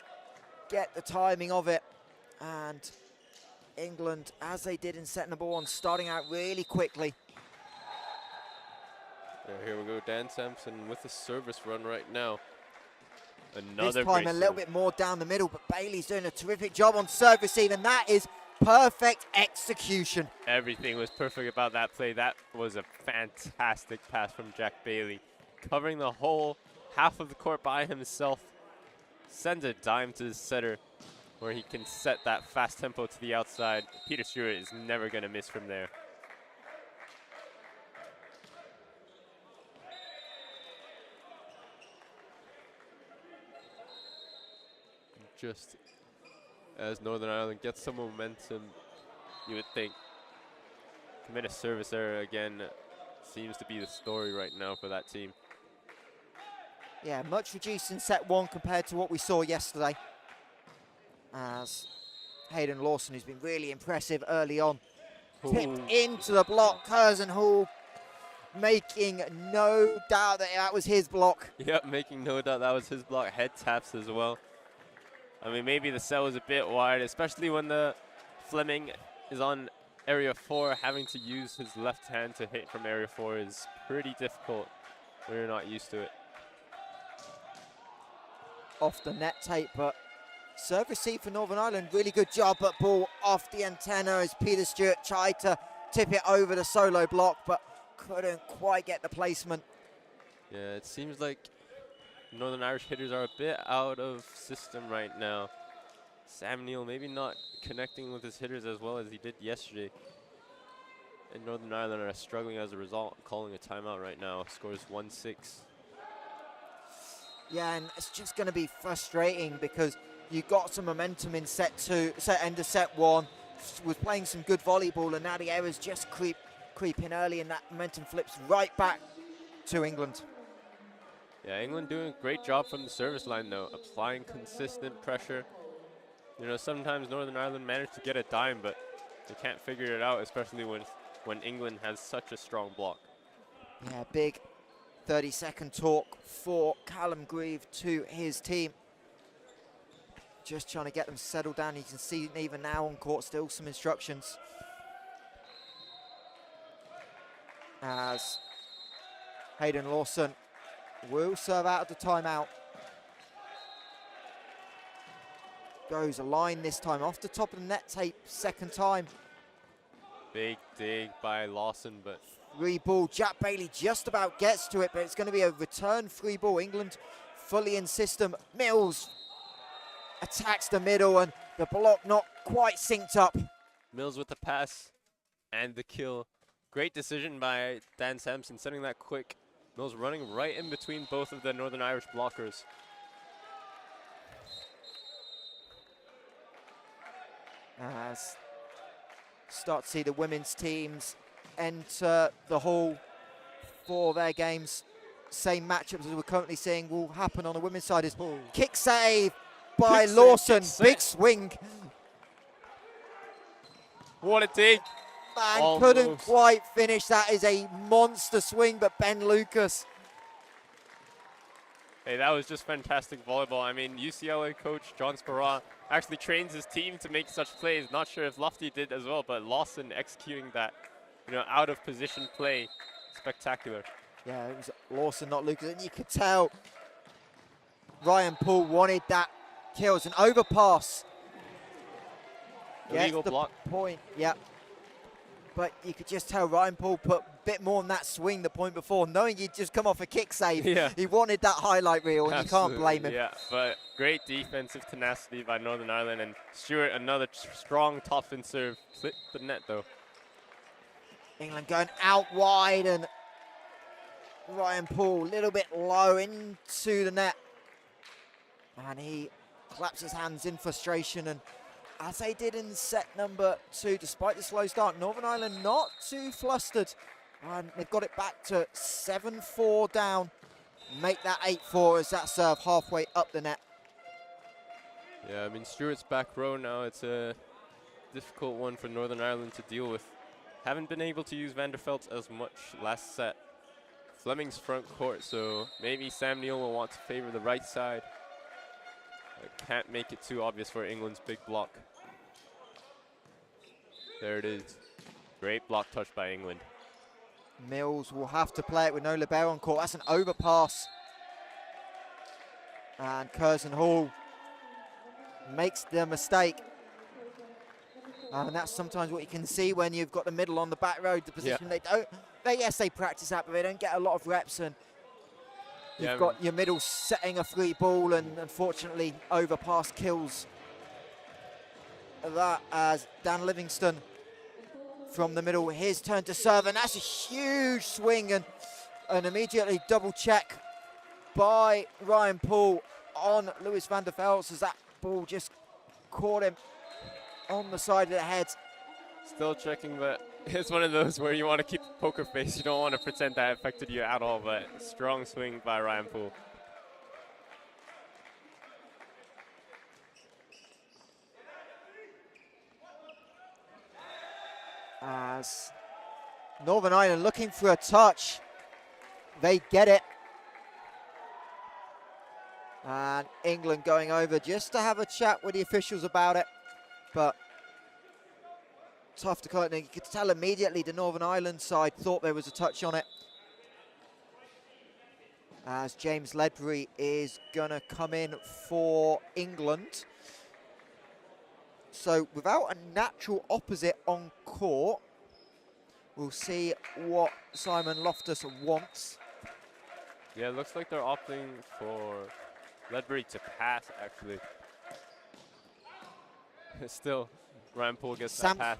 get the timing of it. And England, as they did in set number 1, starting out really quickly. Yeah, here we go, Dan Sampson with the service run right now. Another this time great a little serve. bit more down the middle, but Bailey's doing a terrific job on serve receive, and that is perfect execution. Everything was perfect about that play. That was a fantastic pass from Jack Bailey. Covering the whole half of the court by himself. Sends a dime to the setter where he can set that fast tempo to the outside. Peter Stewart is never going to miss from there. just as Northern Ireland gets some momentum, you would think. Commit a service error again seems to be the story right now for that team. Yeah, much reduced in set one compared to what we saw yesterday. As Hayden Lawson, who's been really impressive early on, tipped into the block. Curzon Hall making no doubt that that was his block. Yep, making no doubt that was his block. Head taps as well. I mean, maybe the set was a bit wide, especially when the Fleming is on area 4. Having to use his left hand to hit from area 4 is pretty difficult when you're not used to it. Off the net tape, but serve receive for Northern Ireland. Really good job, but ball off the antenna as Peter Stewart tried to tip it over the solo block, but couldn't quite get the placement. Yeah, it seems like Northern Irish hitters are a bit out of system right now. Sam Neill maybe not connecting with his hitters as well as he did yesterday. And Northern Ireland are struggling as a result, calling a timeout right now. Scores 1-6. Yeah, and it's just going to be frustrating because you got some momentum in end of set one, was playing some good volleyball, and now the errors just creep in early, and that momentum flips right back to England. Yeah, England doing a great job from the service line though, applying consistent pressure. You know, sometimes Northern Ireland manage to get a dime, but they can't figure it out, especially when England has such a strong block. Yeah, big 30-second talk for Callum Grieve to his team. Just trying to get them settled down. You can see even now on court still some instructions. As Hayden Lawson will serve out of the timeout. Goes a line this time off the top of the net tape, second time. Big dig by Lawson, but Free ball, Jack Bailey just about gets to it, but it's going to be a return free ball. England fully in system. Mills attacks the middle and the block not quite synced up. Mills with the pass and the kill. Great decision by Dan Sampson, setting that quick. Mills running right in between both of the Northern Irish blockers. As start to see the women's teams enter the hall for their games. Same matchups as we're currently seeing will happen on the women's side. Is kick save by Lawson. Big swing. What a dig. Man, couldn't quite finish. That is a monster swing, but Ben Lucas. Hey, that was just fantastic volleyball. I mean, UCLA coach John Sparrow actually trains his team to make such plays. Not sure if Lofty did as well, but Lawson executing that, you know, out of position play, spectacular. Yeah, it was Lawson, not Lucas, and you could tell Ryan Poole wanted that kill. It's an overpass. Illegal block. Point, yeah. But you could just tell Ryan Poole put a bit more on that swing the point before, knowing he'd just come off a kick save. Yeah. He wanted that highlight reel, and Absolutely, you can't blame him. Yeah, but great defensive tenacity by Northern Ireland, and Stewart, another strong top spin serve. Slipped the net, though. England going out wide, and Ryan Poole a little bit low into the net. And he claps his hands in frustration, and as they did in set number 2, despite the slow start, Northern Ireland not too flustered. And they've got it back to 7-4 down. Make that 8-4 as that serve halfway up the net. Yeah, I mean, Stewart's back row now. It's a difficult one for Northern Ireland to deal with. Haven't been able to use Van der Veldt as much last set. Fleming's front court, so maybe Sam Neill will want to favor the right side. Can't make it too obvious for England's big block. There it is. Great block touch by England. Mills will have to play it with no libero on court. That's an overpass. And Curzon Hall makes the mistake. And that's sometimes what you can see when you've got the middle on the back row, the position yes, they practice that, but they don't get a lot of reps. And you've got your middle setting a free ball, and unfortunately overpass kills that as Dan Livingston from the middle, his turn to serve, and that's a huge swing, and an immediately double check by Ryan Poole on Lewis van der Veldt, as that ball just caught him on the side of the head. Still checking, but it's one of those where you want to keep a poker face. You don't want to pretend that affected you at all, but strong swing by Ryan Poole. As Northern Ireland looking for a touch, they get it. And England going over just to have a chat with the officials about it, but tough to call it. You could tell immediately the Northern Ireland side thought there was a touch on it, as James Ledbury is going to come in for England. So without a natural opposite on court, we'll see what Simon Loftus wants. Yeah, it looks like they're opting for Ledbury to pass, actually. Still, Ryan Poole gets that pass.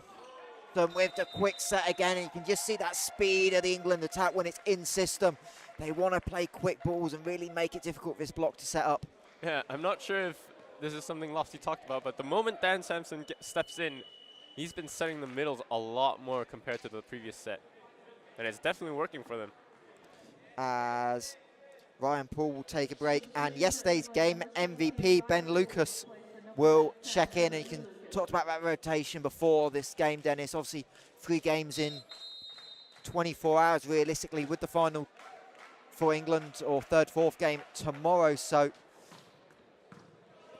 With the quick set again, and you can just see that speed of the England attack when it's in system. They want to play quick balls and really make it difficult for this block to set up. Yeah, I'm not sure if this is something Lofty talked about, but the moment Dan Sampson steps in, he's been setting the middles a lot more compared to the previous set. And it's definitely working for them. As Ryan Poole will take a break, and yesterday's game MVP, Ben Lucas, will check in. And you can talk about that rotation before this game, Dennis. Obviously, 3 games in 24 hours, realistically, with the final for England, or third, fourth game tomorrow. So,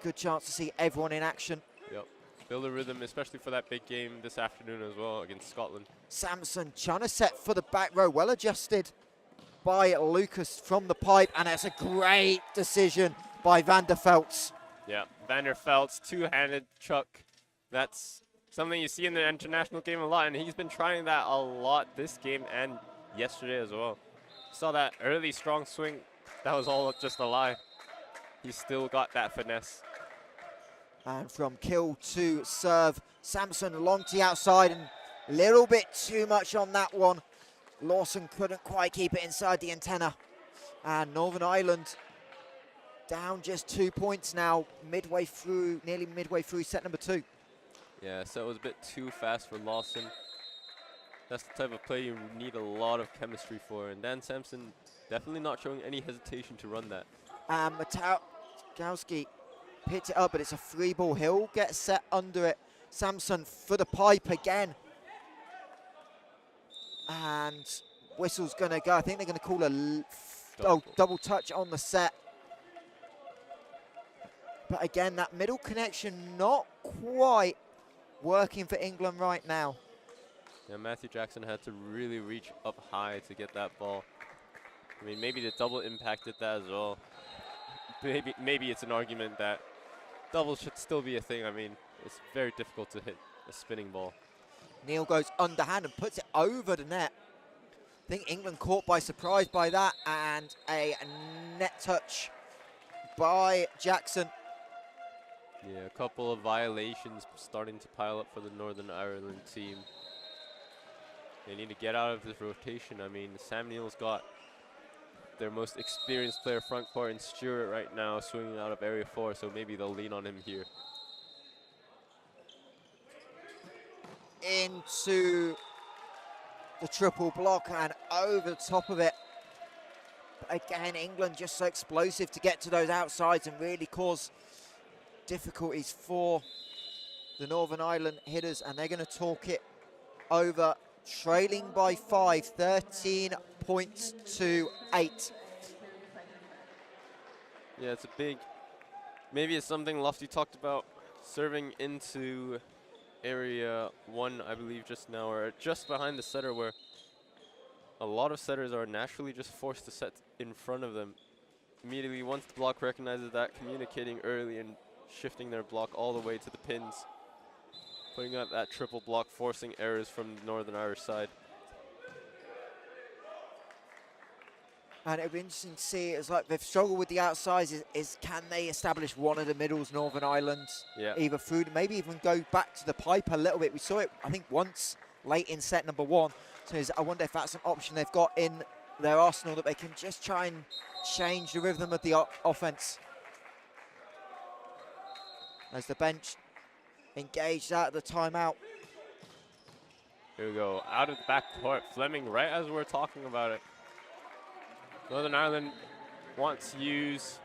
good chance to see everyone in action. Yep. Build a rhythm, especially for that big game this afternoon as well against Scotland. Sampson trying to set for the back row, well adjusted by Lucas from the pipe, and it's a great decision by Van der Velts. Yeah, Van der Velts, two-handed chuck. That's something you see in the international game a lot, and he's been trying that a lot this game and yesterday as well. Saw that early strong swing. That was all just a lie. He's still got that finesse. And from kill to serve, Sampson long to the outside, and a little bit too much on that one. Lawson couldn't quite keep it inside the antenna. And Northern Ireland down just 2 points now, nearly midway through set number 2. Yeah, so it was a bit too fast for Lawson. That's the type of play you need a lot of chemistry for, and Dan Sampson definitely not showing any hesitation to run that. Matowski picked it up, but it's a free ball. He'll get set under it. Sampson for the pipe again. And whistle's going to go. I think they're going to call a double touch on the set. But again, that middle connection not quite working for England right now. Yeah, Matthew Jackson had to really reach up high to get that ball. I mean, maybe the double impacted that as well. Maybe it's an argument that double should still be a thing. I mean, it's very difficult to hit a spinning ball. Neil goes underhand and puts it over the net. I think England caught by surprise by that, and a net touch by Jackson. Yeah, a couple of violations starting to pile up for the Northern Ireland team. They need to get out of this rotation. I mean, Sam Neill's got their most experienced player front court in Stewart right now, swinging out of area 4, so maybe they'll lean on him here. Into the triple block and over the top of it. But again, England just so explosive to get to those outsides and really cause difficulties for the Northern Ireland hitters, and they're going to talk it over, trailing by 5, 13 points to 8. Yeah, it's a big, maybe it's something Lofty talked about, serving into area 1, I believe just now, or just behind the setter, where a lot of setters are naturally just forced to set in front of them. Immediately, once the block recognizes that, communicating early and shifting their block all the way to the pins, putting out that triple block, forcing errors from the Northern Irish side. And it'll be interesting to see, it's like they've struggled with the outsides, is can they establish one of the middles, Northern Ireland, either through, maybe even go back to the pipe a little bit. We saw it, I think, once late in set number 1. So I wonder if that's an option they've got in their arsenal, that they can just try and change the rhythm of the offense. as the bench engaged out of the timeout. Here we go, out of the back court, Fleming, right as we're talking about it. Northern Ireland wants to use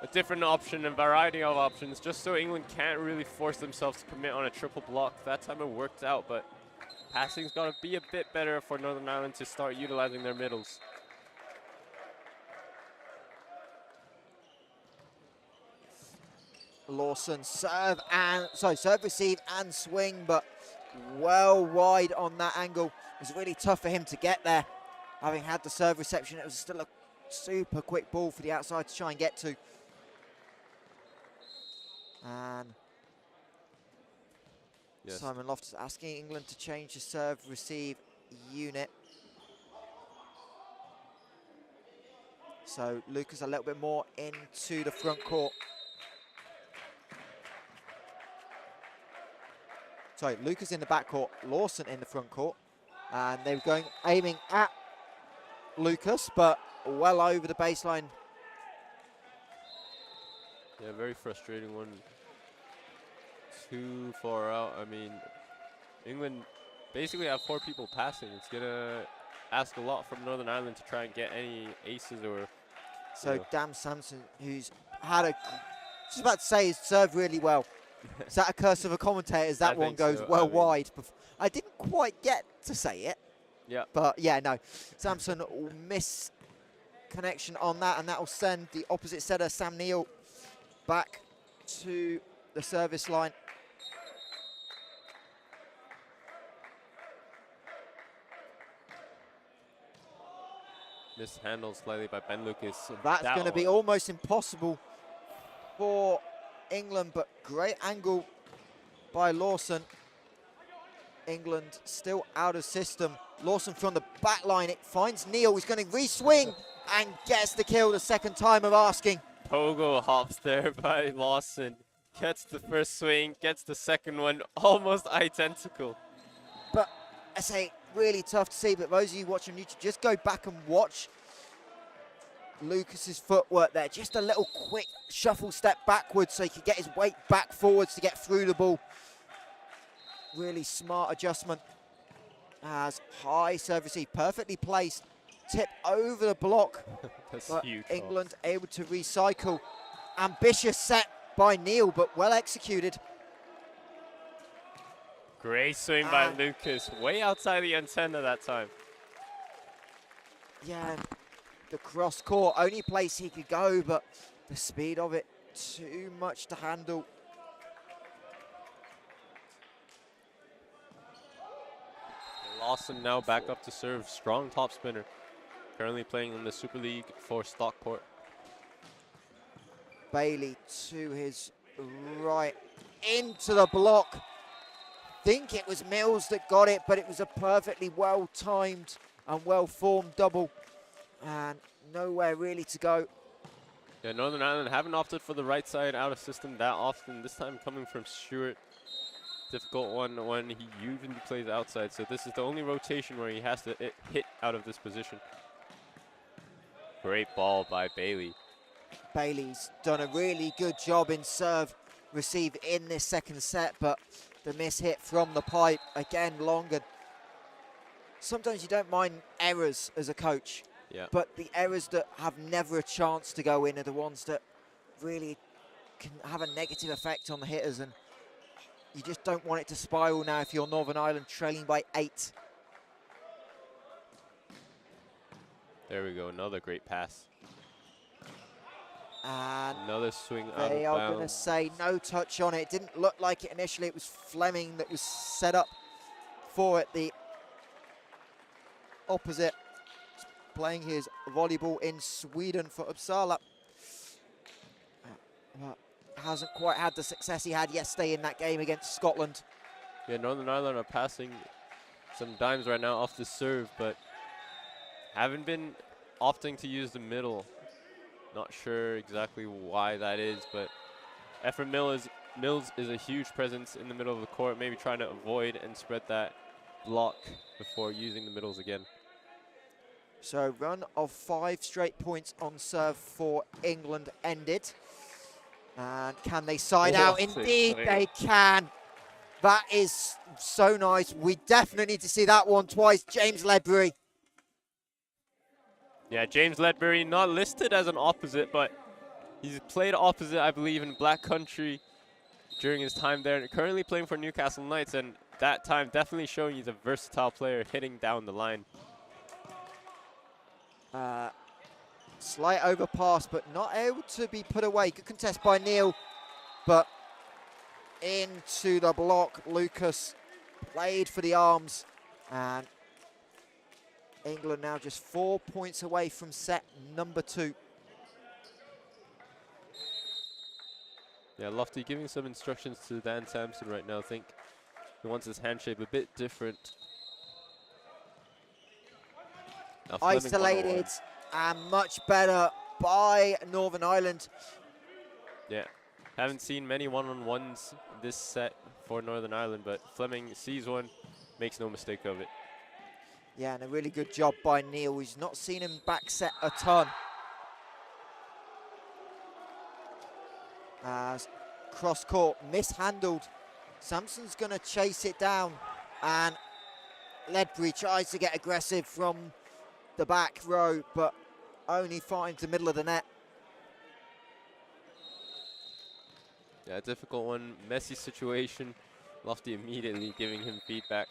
a different option, a variety of options, just so England can't really force themselves to commit on a triple block. That time it worked out, but passing's got to be a bit better for Northern Ireland to start utilizing their middles. Lawson serve, receive and swing, but well wide on that angle. It was really tough for him to get there. Having had the serve reception, it was still a super quick ball for the outside to try and get to. And yes. Simon Loftus asking England to change the serve-receive unit. So Lucas a little bit more into the front court. Sorry, Lucas in the back court, Lawson in the front court. And they were aiming at Lucas, but well over the baseline. Yeah, very frustrating one. Too far out. I mean, England basically have 4 people passing. It's going to ask a lot from Northern Ireland to try and get any aces or... So Dan Sampson, who's had just about to say, he's served really well. Is that a curse of a commentator as that one goes so. Wide? I didn't quite get to say it. Yeah. But yeah, no. Sampson will miss connection on that, and that will send the opposite setter, Sam Neal, back to the service line. Mishandled slightly by Ben Lucas. So that's going to be almost impossible for England, but great angle by Lawson. England still out of system. Lawson from the back line, it finds Neal, he's going to re-swing and gets the kill the second time of asking. Pogo hops there by Lawson. Gets the first swing, gets the second one, almost identical. But I say, really tough to see, but those of you watching YouTube, just go back and watch Lucas's footwork there. Just a little quick shuffle step backwards so he could get his weight back forwards to get through the ball. Really smart adjustment. As high serve receive, perfectly placed. Tip over the block. That's but huge. England able to recycle. Ambitious set by Neal, but well executed. Great swing by Lucas, way outside the antenna that time. Yeah, the cross court, only place he could go, but the speed of it, too much to handle. Lawson now back up to serve, strong top spinner. Currently playing in the Super League for Stockport. Bailey to his right, into the block. Think it was Mills that got it, but it was a perfectly well-timed and well-formed double. And nowhere really to go. Yeah, Northern Ireland haven't opted for the right side out of system that often. This time coming from Stewart. Difficult one when he usually plays outside. So this is the only rotation where he has to hit out of this position. Great ball by Bailey. Bailey's done a really good job in serve receive in this second set, but the miss hit from the pipe, again, longer. Sometimes you don't mind errors as a coach, but the errors that have never a chance to go in are the ones that really can have a negative effect on the hitters, and you just don't want it to spiral now if you're Northern Ireland trailing by 8. There we go, another great pass. And another swing out of bounds. They are going to say no touch on it. It didn't look like it initially. It was Fleming that was set up for it. The opposite playing his volleyball in Sweden for Uppsala. But hasn't quite had the success he had yesterday in that game against Scotland. Yeah, Northern Ireland are passing some dimes right now off the serve, but haven't been opting to use the middle. Not sure exactly why that is, but Ephraim Mills is a huge presence in the middle of the court, maybe trying to avoid and spread that block before using the middles again. So run of 5 straight points on serve for England ended. And can they side Oh, out? Indeed, they can. That is so nice. We definitely need to see that one twice. James Ledbury. Yeah, James Ledbury, not listed as an opposite, but he's played opposite, I believe, in Black Country during his time there. Currently playing for Newcastle Knights, and that time definitely showing he's a versatile player hitting down the line. Slight overpass, but not able to be put away. Good contest by Neil, but into the block. Lucas played for the arms, and England now just 4 points away from set number 2. Yeah, Lofty giving some instructions to Dan Sampson right now. I think he wants his hand shape a bit different. Now Isolated and much better by Northern Ireland. Yeah, haven't seen many one-on-ones this set for Northern Ireland, but Fleming sees one, makes no mistake of it. Yeah, and a really good job by Neil. He's not seen him back set a ton. As cross court mishandled. Sampson's going to chase it down, and Ledbury tries to get aggressive from the back row, but only finds the middle of the net. Yeah, difficult one, messy situation. Lofty immediately giving him feedback,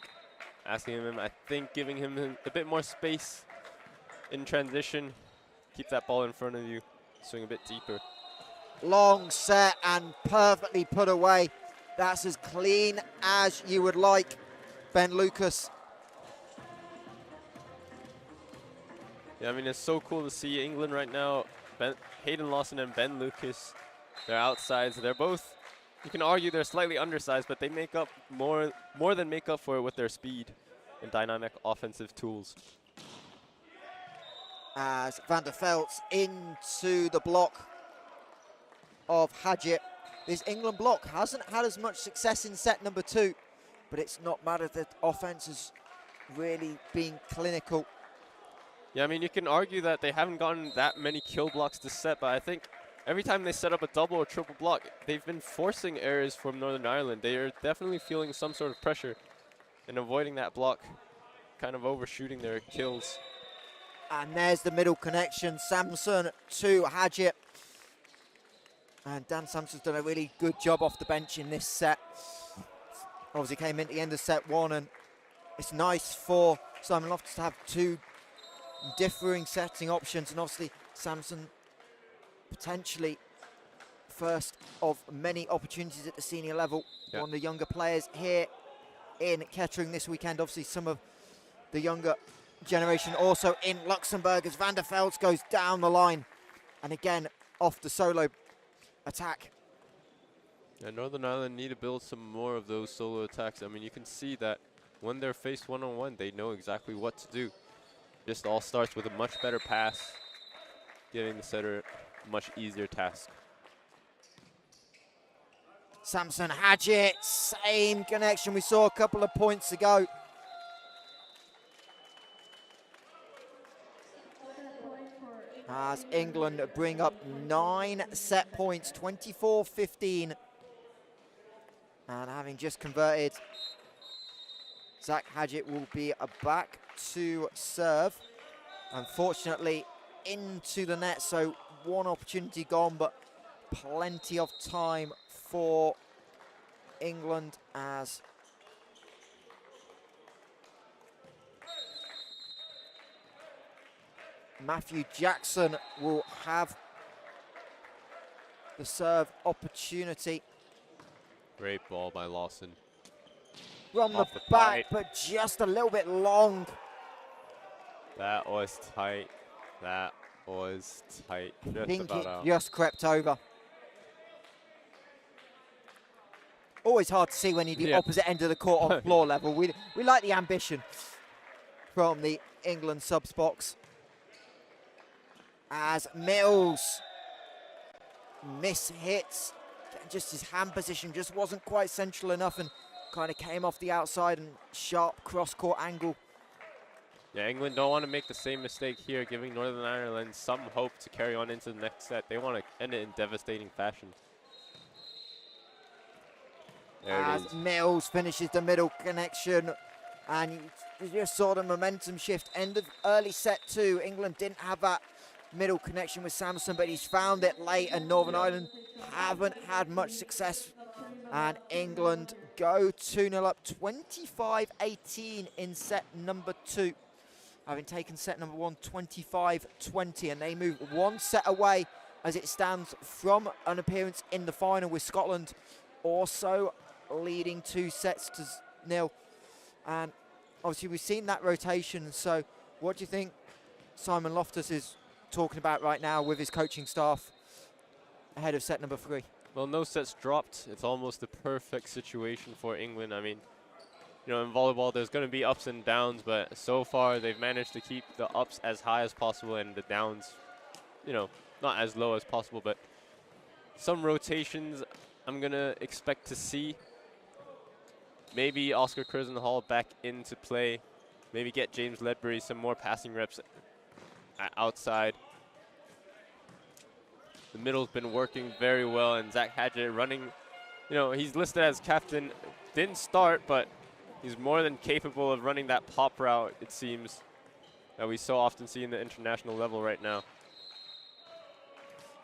asking him, I think, giving him a bit more space in transition. Keep that ball in front of you, swing a bit deeper. Long set and perfectly put away. That's as clean as you would like, Ben Lucas. Yeah, I mean, it's so cool to see England right now. Hayden Lawson and Ben Lucas, they're outsides. They're both, you can argue they're slightly undersized, but they make up more than make up for it with their speed and dynamic offensive tools. As Van der Velt's into the block of Hadjit. This England block hasn't had as much success in set number 2, but it's not mattered. The offense has really been clinical. Yeah, I mean, you can argue that they haven't gotten that many kill blocks to set, but I think every time they set up a double or triple block, they've been forcing errors from Northern Ireland. They are definitely feeling some sort of pressure and avoiding that block, kind of overshooting their kills. And there's the middle connection. Samson to Hadjit. And Dan Sampson's done a really good job off the bench in this set. Obviously came in at the end of set 1, and it's nice for Simon Loftus to have 2 differing setting options, and obviously Sampson potentially first of many opportunities at the senior level. Yep. One of the younger players here in Kettering this weekend. Obviously some of the younger generation also in Luxembourg as Van der Veldt goes down the line, and again off the solo attack. Yeah, Northern Ireland need to build some more of those solo attacks. I mean, you can see that when they're faced one-on-one, they know exactly what to do. Just all starts with a much better pass, giving the setter a much easier task. Samson Hadjit, same connection we saw a couple of points ago. As England bring up 9 set points, 24-15. And having just converted, Zach Hadjit will be back to serve. Unfortunately, into the net, so one opportunity gone, but plenty of time for England as Matthew Jackson will have the serve opportunity. Great ball by Lawson. From the Off the back, pipe. but just a little bit long. That was tight. That was tight. I Just think about it out. just crept over. Always hard to see when you're the opposite end of the court on floor level. We like the ambition from the England subs box. As Mills mishits, just his hand position just wasn't quite central enough and kind of came off the outside and sharp cross-court angle. Yeah, England don't want to make the same mistake here, giving Northern Ireland some hope to carry on into the next set. They want to end it in devastating fashion. There as it is. Mills finishes the middle connection. And you just saw the momentum shift. End of early set 2. England didn't have that middle connection with Samson, but he's found it late, and Northern Ireland haven't had much success. And England go 2-0 up, 25-18 in set number 2. Having taken set number 1, 25-20, and they move one set away as it stands from an appearance in the final, with Scotland also leading 2-0. And obviously we've seen that rotation, so what do you think Simon Loftus is talking about right now with his coaching staff ahead of set number 3? Well, no sets dropped. It's almost the perfect situation for England. I mean, you know, in volleyball, there's going to be ups and downs, but so far they've managed to keep the ups as high as possible and the downs, you know, not as low as possible. But some rotations I'm going to expect to see. Maybe Oscar Kirstenhall back into play. Maybe get James Ledbury some more passing reps outside. The middle's been working very well, and Zach Hadgett running, you know, he's listed as captain. Didn't start, but he's more than capable of running that pop route, it seems, that we so often see in the international level right now.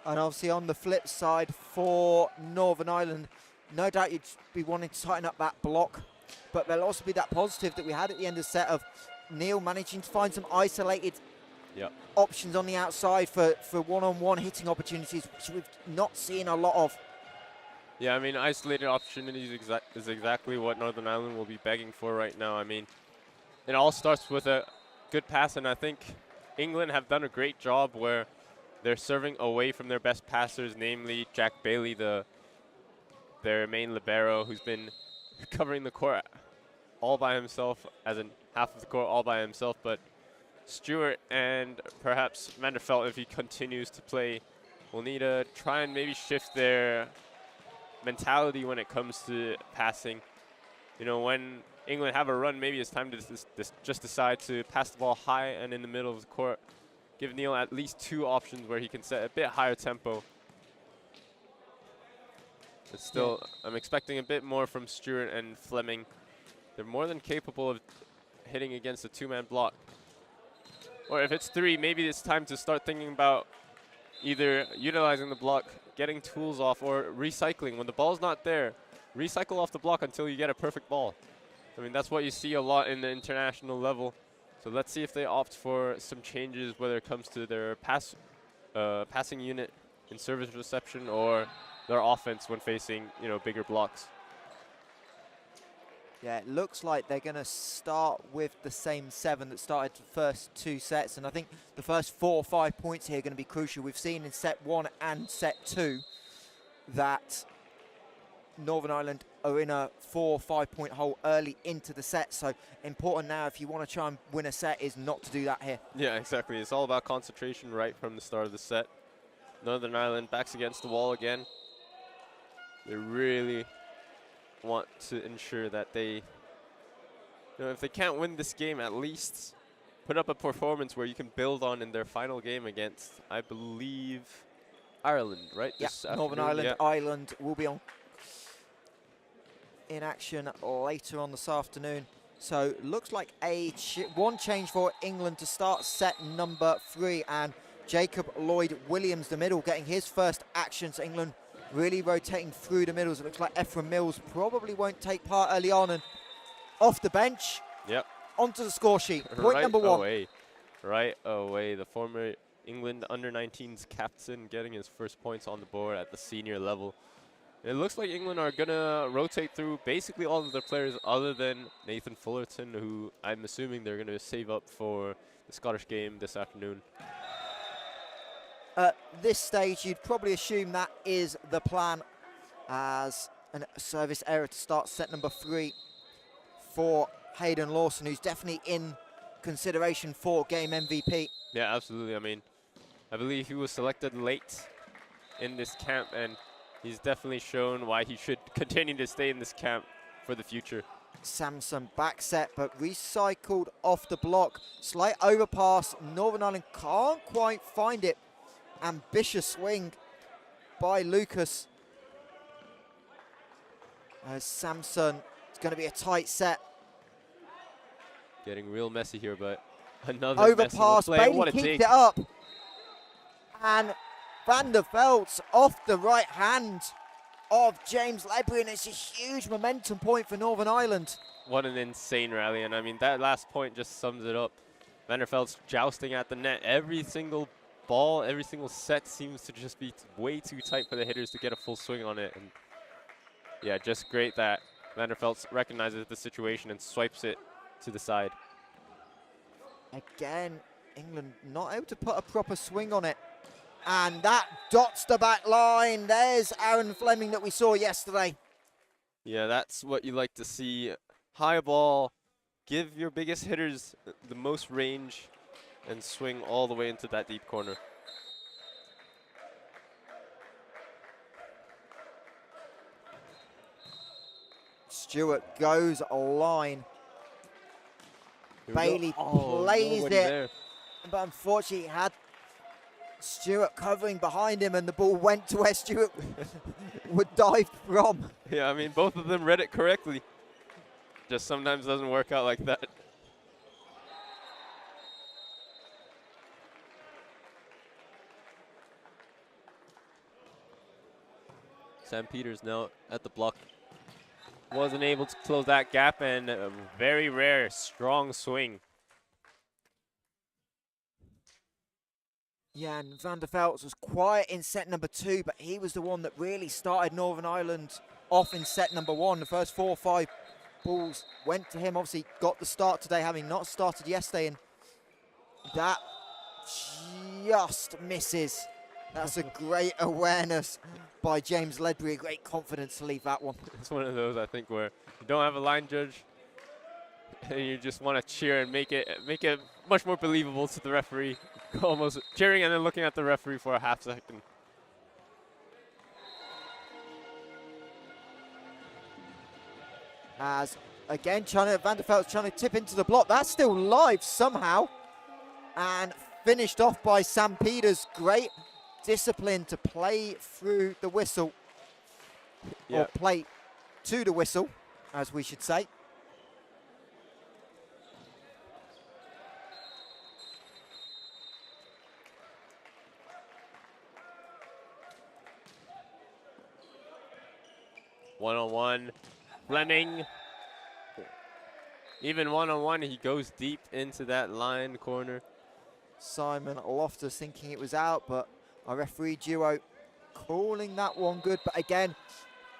And obviously on the flip side for Northern Ireland, no doubt you'd be wanting to tighten up that block, but there'll also be that positive that we had at the end of the set of Neil managing to find some isolated options on the outside for one-on-one hitting opportunities, which we've not seen a lot of. Yeah, I mean, isolated opportunities is exactly what Northern Ireland will be begging for right now. I mean, it all starts with a good pass, and I think England have done a great job where they're serving away from their best passers, namely Jack Bailey, their main libero, who's been covering the court all by himself, as in half of the court all by himself. But Stewart and perhaps Vanderfelt, if he continues to play, will need to try and maybe shift their mentality when it comes to passing. You know, when England have a run, maybe it's time to just decide to pass the ball high and in the middle of the court. Give Neil at least 2 options where he can set a bit higher tempo. But still, I'm expecting a bit more from Stewart and Fleming. They're more than capable of hitting against a 2-man block. Or if it's 3, maybe it's time to start thinking about either utilizing the block, getting tools off, or recycling. When the ball's not there, recycle off the block until you get a perfect ball. I mean, that's what you see a lot in the international level. So let's see if they opt for some changes, whether it comes to their passing unit in service reception or their offense when facing, you know, bigger blocks. Yeah, it looks like they're going to start with the same 7 that started the first 2 sets. And I think the first 4 or 5 points here are going to be crucial. We've seen in set 1 and set 2 that Northern Ireland are in a 4 or 5 point hole early into the set. So important now, if you want to try and win a set, is not to do that here. Yeah, exactly. It's all about concentration right from the start of the set. Northern Ireland backs against the wall again. They really want to ensure that they, you know, if they can't win this game, at least put up a performance where you can build on in their final game against, I believe, Ireland, right? Yeah, Northern Ireland. Yeah. Ireland will be in action later on this afternoon. So looks like one change for England to start set number 3, and Jacob Lloyd-Williams, the middle, getting his first action. So England really rotating through the middles. It looks like Ephraim Mills probably won't take part early on, and off the bench, onto the score sheet. Point number 1. Right away, the former England under-19s captain getting his first points on the board at the senior level. It looks like England are going to rotate through basically all of their players other than Nathan Fullerton, who I'm assuming they're going to save up for the Scottish game this afternoon. At this stage, you'd probably assume that is the plan, as a service error to start set number 3 for Hayden Lawson, who's definitely in consideration for game MVP. Yeah, absolutely. I mean, I believe he was selected late in this camp, and he's definitely shown why he should continue to stay in this camp for the future. Samson back set, but recycled off the block. Slight overpass. Northern Ireland can't quite find it. Ambitious swing by Lucas. Samson, it's going to be a tight set. Getting real messy here, but another Overpass, play. Bailey What a keeps dig. it up. And Van der Velt's off the right hand of James Ledbury, and it's a huge momentum point for Northern Ireland. What an insane rally, and I mean, that last point just sums it up. Van der Velt's jousting at the net. Every single ball, every single set seems to just be way too tight for the hitters to get a full swing on it. And yeah, just great that Van der Velt's recognizes the situation and swipes it to the side. Again, England not able to put a proper swing on it. And that dots the back line. There's Aaron Fleming that we saw yesterday. Yeah, that's what you like to see. High ball, give your biggest hitters the most range and swing all the way into that deep corner. Stewart goes a line. Bailey Oh, plays nobody it, there. but unfortunately he had Stewart covering behind him, and the ball went to where Stewart would dive from. Yeah, I mean, both of them read it correctly. Just sometimes doesn't work out like that. Sam Peters now at the block. Wasn't able to close that gap, and a very rare, strong swing. Yeah, and Van der Velt's was quiet in set number 2, but he was the one that really started Northern Ireland off in set number 1. The first 4 or 5 balls went to him. Obviously got the start today, having not started yesterday, and that just misses. That's a great awareness by James Ledbury, great confidence to leave that one. It's one of those, I think, where you don't have a line judge and you just want to cheer and make it much more believable to the referee. Almost cheering and then looking at the referee for a half second. As again, Van der Velt's trying to tip into the block. That's still live somehow. And finished off by Sam Peters. Great discipline to play through the whistle. Yeah. Or play to the whistle, as we should say. One-on-one, Fleming. Even one-on-one, he goes deep into that line corner. Simon Loftus thinking it was out, but our referee duo calling that one good. But again,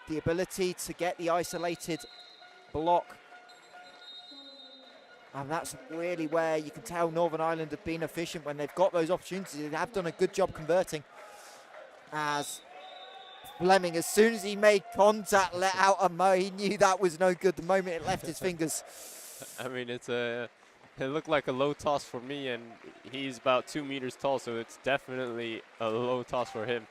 the ability to get the isolated block. And that's really where you can tell Northern Ireland have been efficient when they've got those opportunities. They have done a good job converting. As Fleming, as soon as he made contact, let out a mo. He knew that was no good the moment it left his fingers. I mean, it looked like a low toss for me, and he's about 2 meters tall, so it's definitely a low toss for him.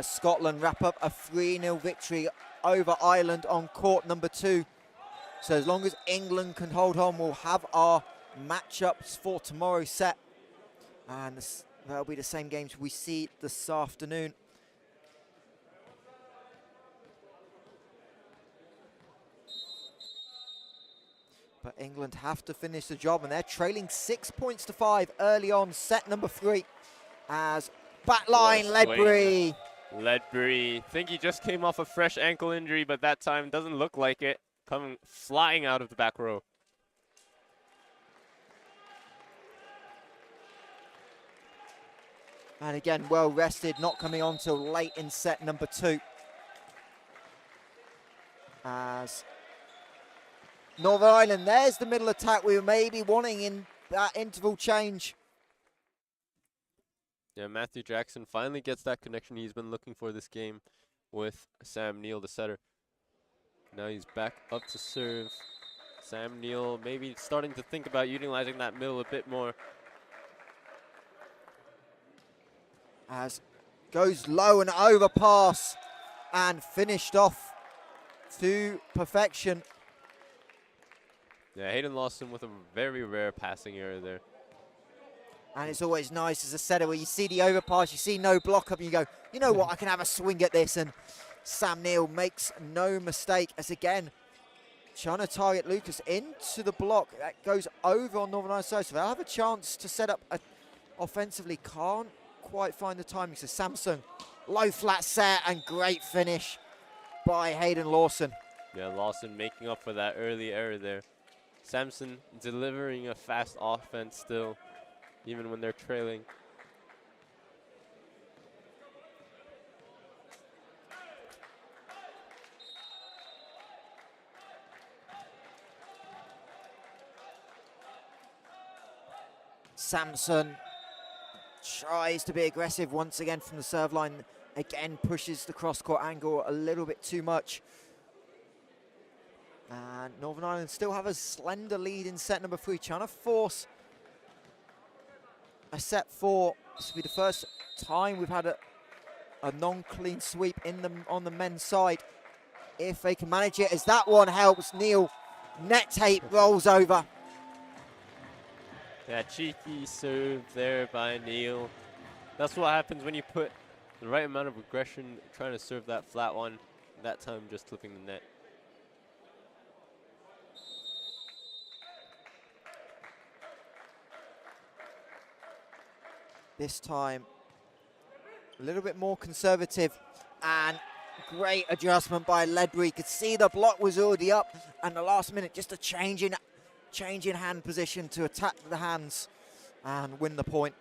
Scotland wrap up a 3-0 victory over Ireland on court number 2. So as long as England can hold on, we'll have our matchups for tomorrow's set. And that'll be the same games we see this afternoon. But England have to finish the job, and they're trailing 6 points to 5 early on set number 3. As backline Ledbury. Ledbury, think he just came off a fresh ankle injury, but that time doesn't look like it. Coming flying out of the back row. And again, well rested, not coming on till late in set number 2. As Northern Ireland, there's the middle attack we were maybe wanting in that interval change. Yeah, Matthew Jackson finally gets that connection he's been looking for this game with Sam Neill, the setter. Now he's back up to serve. Sam Neill maybe starting to think about utilizing that middle a bit more. As goes low and overpass and finished off to perfection. Yeah, Hayden Lawson with a very rare passing error there. And it's always nice as a setter where you see the overpass, you see no block up, and you go, you know what, I can have a swing at this. And Sam Neal makes no mistake as again trying to target Lucas into the block. That goes over on Northern Ireland side, so they'll have a chance to set up offensively. Can't quite find the timing. So Samson, low flat set and great finish by Hayden Lawson. Yeah, Lawson making up for that early error there. Samson delivering a fast offense still, even when they're trailing. Samson tries to be aggressive once again from the serve line. Again, pushes the cross-court angle a little bit too much. And Northern Ireland still have a slender lead in set number 3, trying to force a set 4. This will be the first time we've had a non-clean sweep on the men's side. If they can manage it, as that one helps, Neil net tape rolls over. Yeah, cheeky serve there by Neil. That's what happens when you put the right amount of aggression trying to serve that flat one. That time just flipping the net. This time, a little bit more conservative, and great adjustment by Ledbury. You could see the block was already up, and the last minute, just a change in hand position to attack the hands and win the point.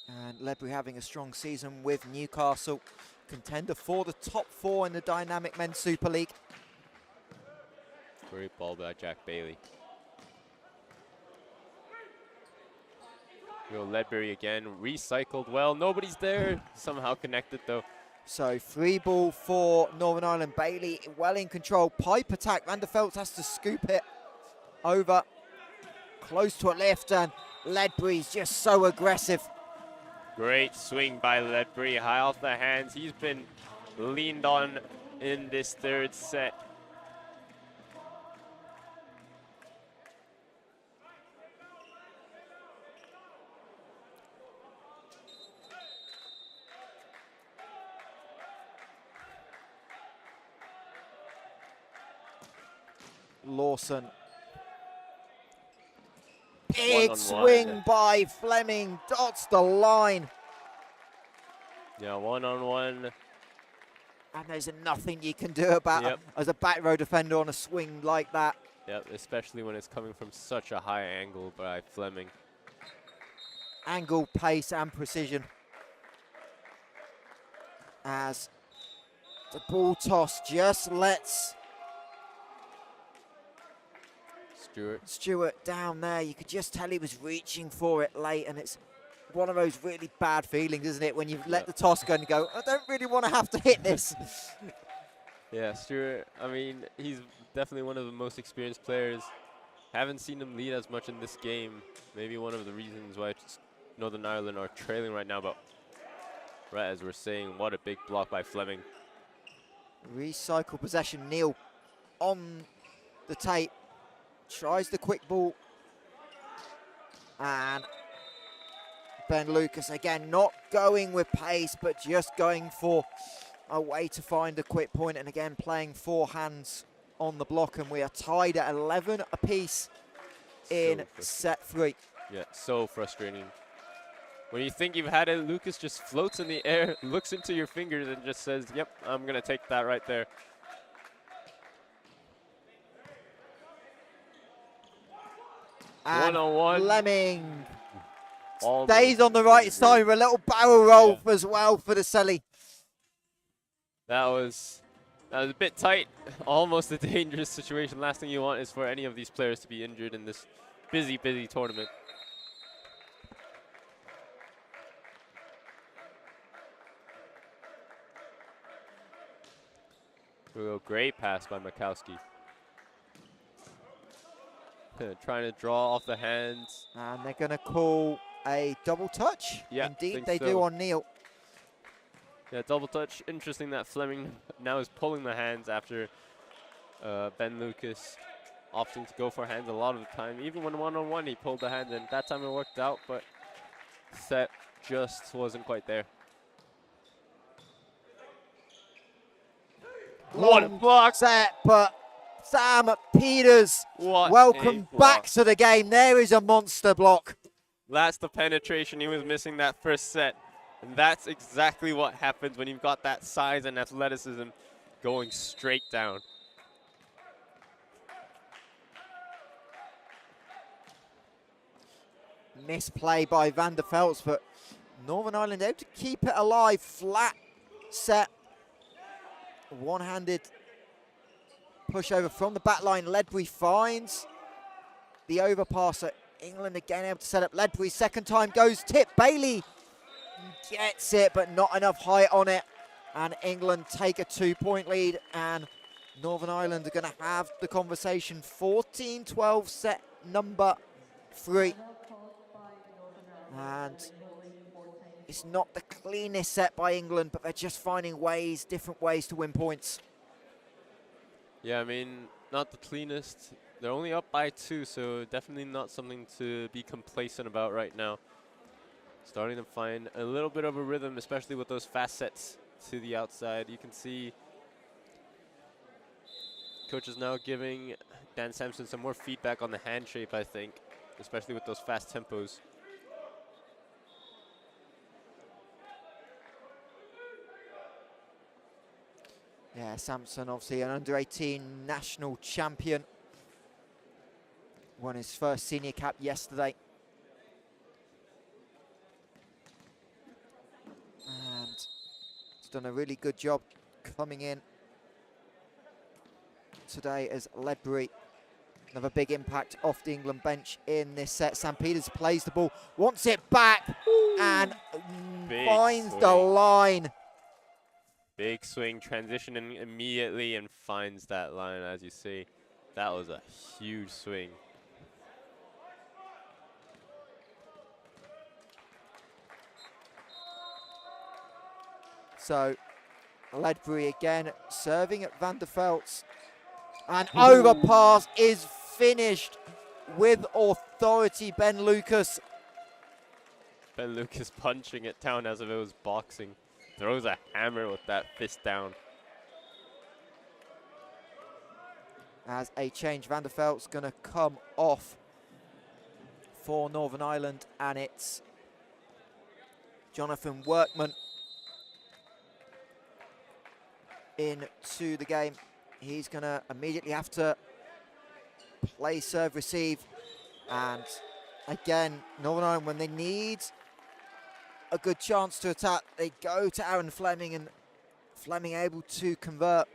And Ledbury having a strong season with Newcastle, contender for the top 4 in the dynamic men's Super League. Great ball by Jack Bailey. Real Ledbury again, recycled well. Nobody's there. Somehow connected though. So free ball for Northern Ireland. Bailey well in control. Pipe attack. Van der Veldt has to scoop it over close to a lift, and Ledbury's just so aggressive. Great swing by Ledbury, high off the hands. He's been leaned on in this third set. Lawson. Big swing by Fleming, dots the line. Yeah, one-on-one. And there's nothing you can do about as a back row defender on a swing like that. Yep, especially when it's coming from such a high angle by Fleming. Angle, pace, and precision. As the ball toss just lets Stewart down there. You could just tell he was reaching for it late, and it's one of those really bad feelings, isn't it, when you let the toss go and go, I don't really want to have to hit this. Yeah, Stewart, I mean, he's definitely one of the most experienced players. Haven't seen him lead as much in this game. Maybe one of the reasons why Northern Ireland are trailing right now, but right as we're saying, what a big block by Fleming. Recycle possession. Neil on the tape. Tries the quick ball. And Ben Lucas again not going with pace, but just going for a way to find a quick point, and again playing 4 hands on the block, and we are tied at 11 apiece in set 3. Yeah, so frustrating. When you think you've had it, Lucas just floats in the air, looks into your fingers and just says, yep, I'm going to take that right there. And one-on-one. Fleming Almost stays on the right side with a little barrel roll as well for the Selly. That was a bit tight, almost a dangerous situation. Last thing you want is for any of these players to be injured in this busy tournament. Great pass by Makowski. Trying to draw off the hands. And they're going to call a double touch. Yeah, indeed they do on Neil. Yeah, double touch. Interesting that Fleming now is pulling the hands after Ben Lucas opting to go for hands a lot of the time. Even when one-on-one, he pulled the hands, and that time it worked out, but set just wasn't quite there. What a block! Set, but Sam Peters, What welcome a back block. to the game. There is a monster block. That's the penetration he was missing that first set. And that's exactly what happens when you've got that size and athleticism going straight down. Misplay by Van der Velts, but Northern Ireland able to keep it alive. Flat set. One-handed pushover from the back line. Ledbury finds the overpasser. England again able to set up. Ledbury second time goes tip. Bailey gets it, but not enough height on it. And England take a 2-point lead. And Northern Ireland are going to have the conversation. 14-12 set number 3. And it's not the cleanest set by England, but they're just finding ways, different ways to win points. Yeah, I mean, not the cleanest. They're only up by 2, so definitely not something to be complacent about right now. Starting to find a little bit of a rhythm, especially with those fast sets to the outside. You can see coach is now giving Dan Sampson some more feedback on the hand shape, I think, especially with those fast tempos. Yeah, Sampson, obviously an under-18 national champion. Won his first senior cap yesterday. And he's done a really good job coming in today as Ledbury. Another big impact off the England bench in this set. Sam Peters plays the ball, wants it back, and finds the line. Big swing, transitioning immediately and finds that line, as you see. That was a huge swing. So, Ledbury again serving at Van der Velts. And overpass is finished with authority. Ben Lucas. Ben Lucas punching it down as if it was boxing. Throws a hammer with that fist down. As a change, Van der Velt's going to come off for Northern Ireland, and it's Jonathan Workman into the game. He's going to immediately have to play serve receive. And again, Northern Ireland, when they need a good chance to attack, they go to Aaron Fleming, and Fleming able to convert.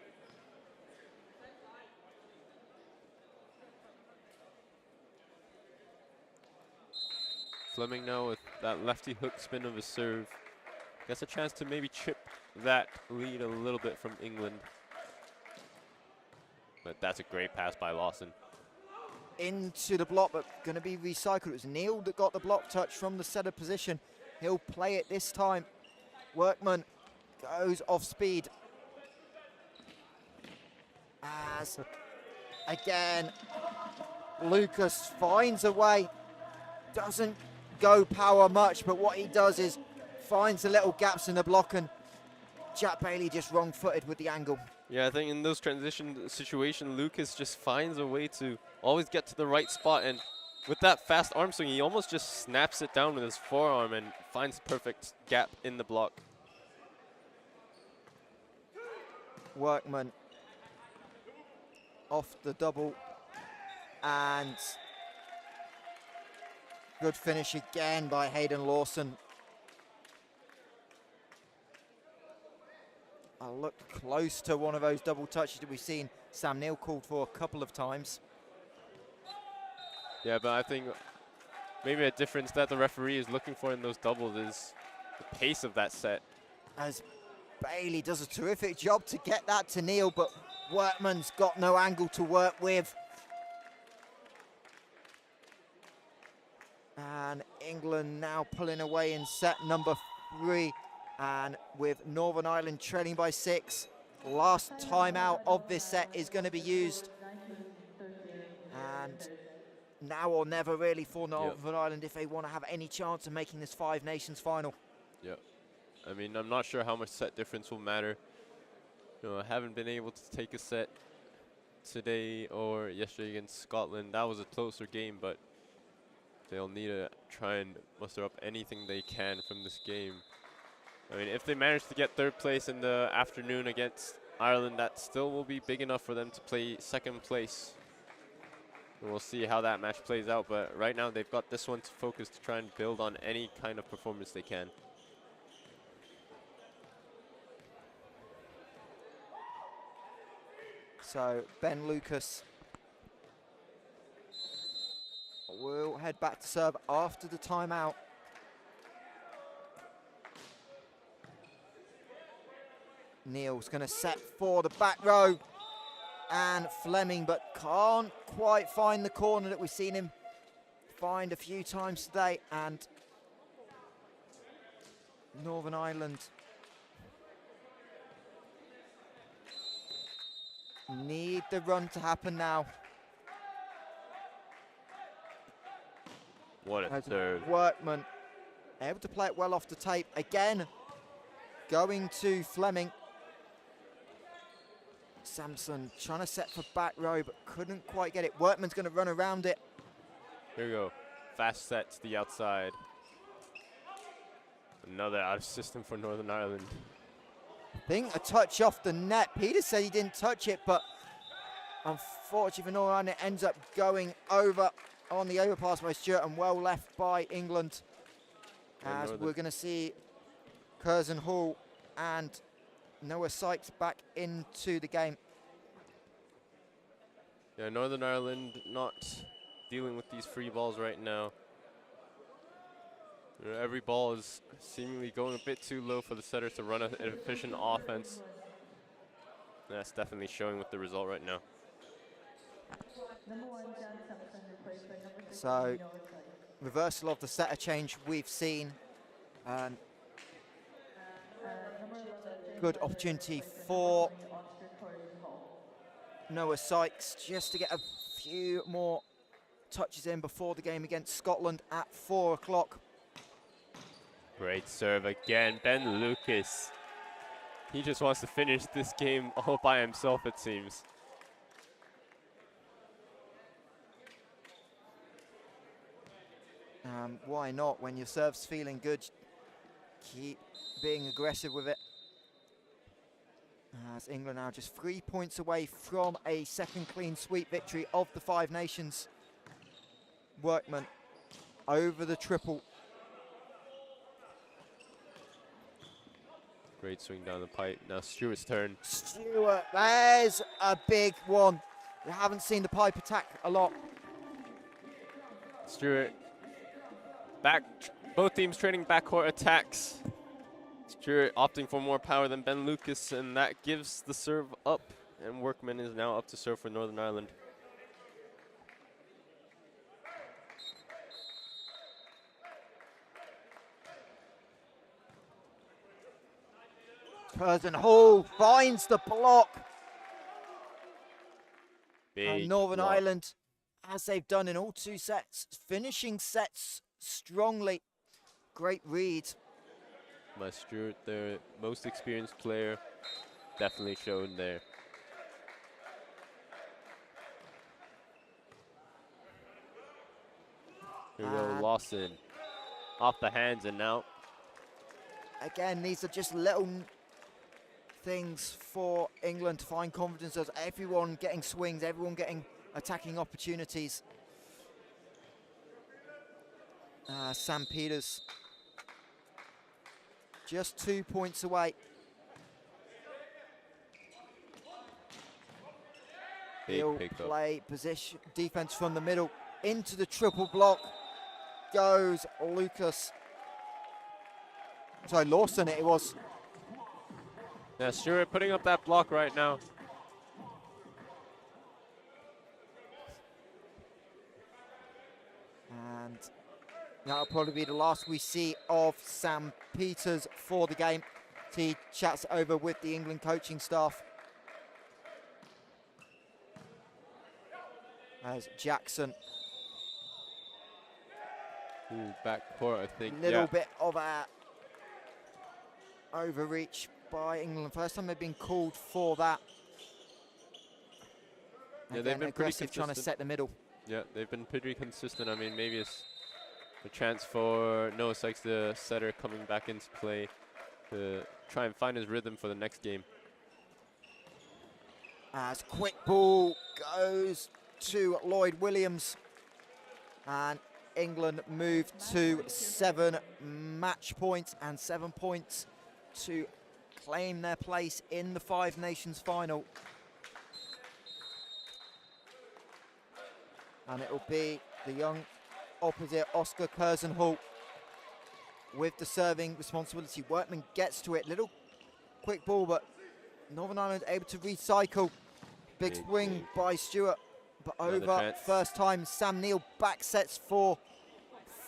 Fleming now with that lefty hook spin of his serve. Gets a chance to maybe chip that lead a little bit from England. But that's a great pass by Lawson. Into the block, but going to be recycled. It was Neil that got the block touch from the setter position. He'll play it this time. Workman goes off speed. As, again, Lucas finds a way. Doesn't go power much, but what he does is finds the little gaps in the block, and Jack Bailey just wrong-footed with the angle. Yeah, I think in those transition situations, Lucas just finds a way to always get to the right spot, and with that fast arm swing, he almost just snaps it down with his forearm and finds the perfect gap in the block. Workman off the double, and good finish again by Hayden Lawson. I looked close to one of those double touches that we've seen Sam Neal called for a couple of times. Yeah, but I think maybe a difference that the referee is looking for in those doubles is the pace of that set. As Bailey does a terrific job to get that to Neal, but Workman's got no angle to work with. And England now pulling away in set number 3. And with Northern Ireland trailing by 6, last time out of this set is going to be used. And now or never really for Northern Ireland if they want to have any chance of making this Five Nations final. Yeah. I mean, I'm not sure how much set difference will matter. You know, I haven't been able to take a set today or yesterday against Scotland. That was a closer game, but they'll need to try and muster up anything they can from this game. I mean, if they manage to get third place in the afternoon against Ireland, that still will be big enough for them to play second place. And we'll see how that match plays out, but right now they've got this one to focus to try and build on any kind of performance they can. So Ben Lucas will head back to serve after the timeout. Neil's going to set for the back row, and Fleming, but can't quite find the corner that we've seen him find a few times today, and Northern Ireland need the run to happen now. What a third. Workman able to play it well off the tape. Again, going to Fleming. Samson trying to set for back row, but couldn't quite get it. Workman's going to run around it. Here we go. Fast set to the outside. Another out of system for Northern Ireland. I think a touch off the net. Peter said he didn't touch it, but unfortunately for Northern Ireland, it ends up going over on the overpass by Stewart and well left by England. As we're going to see Curzon Hall and Noah Sykes back into the game. Yeah, Northern Ireland not dealing with these free balls right now. You know, every ball is seemingly going a bit too low for the setters to run an efficient offense. And that's definitely showing with the result right now. So, reversal of the setter change we've seen. Good opportunity for Noah Sykes just to get a few more touches in before the game against Scotland at 4 o'clock. Great serve again, Ben Lucas. He just wants to finish this game all by himself, it seems. Why not? When your serve's feeling good, keep being aggressive with it. As England now just 3 points away from a second clean sweep victory of the Five Nations. Workman over the triple. Great swing down the pipe. Now Stewart's turn. Stewart, there's a big one. We haven't seen the pipe attack a lot. Stewart back, both teams trading backcourt attacks. Stewart opting for more power than Ben Lucas, and that gives the serve up. And Workman is now up to serve for Northern Ireland. Curzon Hall finds the block. Big and Northern block. Ireland, as they've done in all two sets, finishing sets strongly. Great read. By Stewart, their most experienced player, definitely shown there. Here we go, Lawson. Off the hands and now. Again, these are just little things for England to find confidence of. Everyone getting swings, everyone getting attacking opportunities. Sam Peters just 2 points away. He'll play position defense from the middle into the triple block. Goes Lucas. Sorry, Lawson it was. Yeah, Stewart putting up that block right now. And that'll probably be the last we see of Sam Peters for the game. He chats over with the England coaching staff. As Jackson Ooh, backcourt, I think. Little bit of a overreach by England. First time they've been called for that. Yeah, Again, they've been pretty aggressive, trying to consistent. set the middle. Yeah, they've been pretty consistent. I mean, maybe it's a chance for Noah Sykes, the setter, coming back into play to try and find his rhythm for the next game. As quick ball goes to Lloyd Williams. And England move to 7 match points and 7 points to claim their place in the Five Nations final. And it will be the young opposite, Oscar Kurzenhall, with the serving responsibility. Workman gets to it, little quick ball, but Northern Ireland able to recycle. Big swing by Stewart, but over first time. Sam Neill back sets for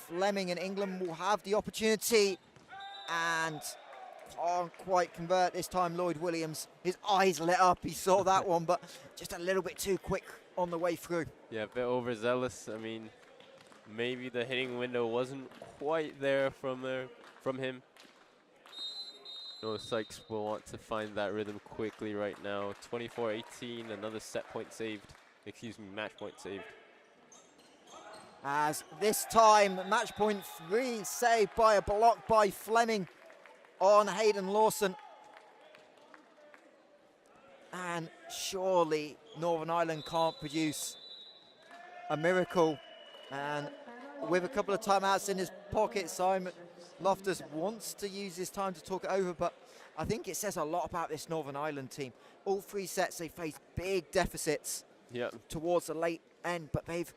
Fleming, and England will have the opportunity and can't quite convert this time. Lloyd Williams, his eyes lit up, he saw that one, but just a little bit too quick on the way through. Yeah, a bit overzealous. I mean, maybe the hitting window wasn't quite there from him. Noah Sykes will want to find that rhythm quickly right now. 24-18, another set point saved. Excuse me, match point saved. As this time, match point 3 saved by a block by Fleming on Hayden Lawson. And surely Northern Ireland can't produce a miracle. And with a couple of timeouts in his pocket, Simon Loftus wants to use his time to talk it over, but I think it says a lot about this Northern Ireland team. All 3 sets, they faced big deficits towards the late end, but they've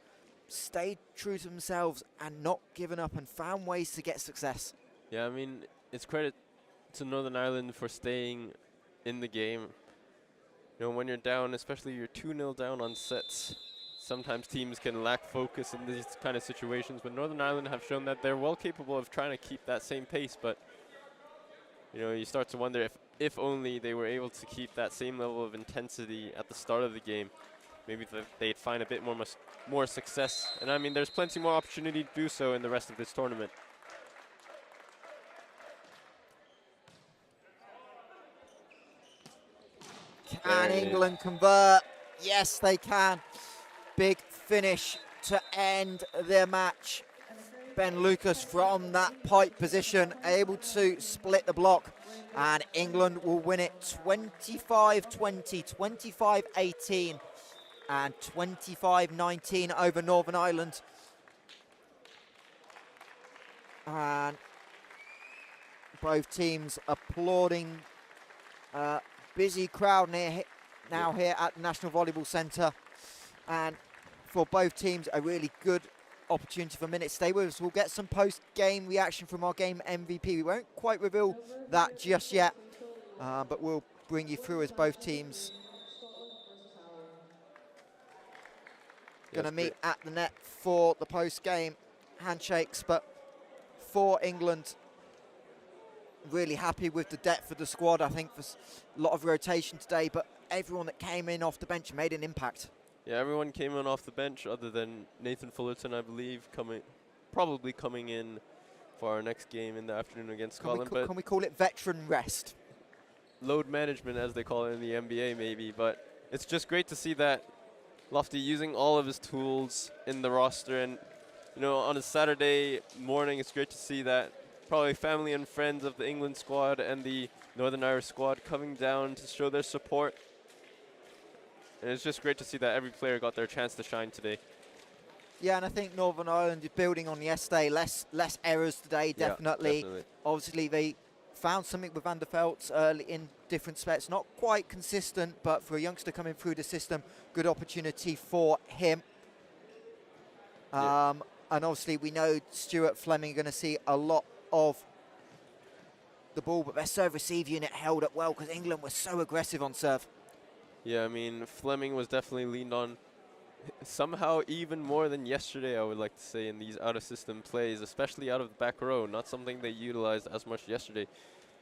stayed true to themselves and not given up and found ways to get success. Yeah, I mean, it's credit to Northern Ireland for staying in the game. You know, when you're down, especially you're 2-0 down on sets, sometimes teams can lack focus in these kind of situations, but Northern Ireland have shown that they're well capable of trying to keep that same pace, but you know, you start to wonder if only they were able to keep that same level of intensity at the start of the game, maybe they'd find a bit more success. And I mean, there's plenty more opportunity to do so in the rest of this tournament. Can England convert? Yes, they can. Big finish to end their match. Ben Lucas from that pipe position, able to split the block, and England will win it 25-20, 25-18, and 25-19 over Northern Ireland. And both teams applauding. Busy crowd now here at the National Volleyball Centre, and for both teams a really good opportunity for minutes. Stay with us, we'll get some post-game reaction from our game MVP. We won't quite reveal that just yet, but we'll bring you through as both teams going to meet at the net for the post-game handshakes. But for England, really happy with the depth of the squad. I think there's a lot of rotation today, but everyone that came in off the bench made an impact. Yeah, everyone came in off the bench other than Nathan Fullerton, I believe, probably coming in for our next game in the afternoon against Scotland. Can we call it veteran rest? Load management, as they call it in the NBA, maybe. But it's just great to see that Lofty using all of his tools in the roster. And, you know, on a Saturday morning, it's great to see that probably family and friends of the England squad and the Northern Irish squad coming down to show their support. And it's just great to see that every player got their chance to shine today. Yeah, and I think Northern Ireland is building on yesterday. Less errors today, definitely. Yeah, definitely. Obviously, they found something with Van der Veldt early in different splits. Not quite consistent, but for a youngster coming through the system, good opportunity for him. And obviously, we know Stuart Fleming are going to see a lot of the ball, but their serve-receive unit held up well because England was so aggressive on serve. Yeah, I mean, Fleming was definitely leaned on somehow even more than yesterday, I would like to say, in these out-of-system plays, especially out of the back row. Not something they utilized as much yesterday.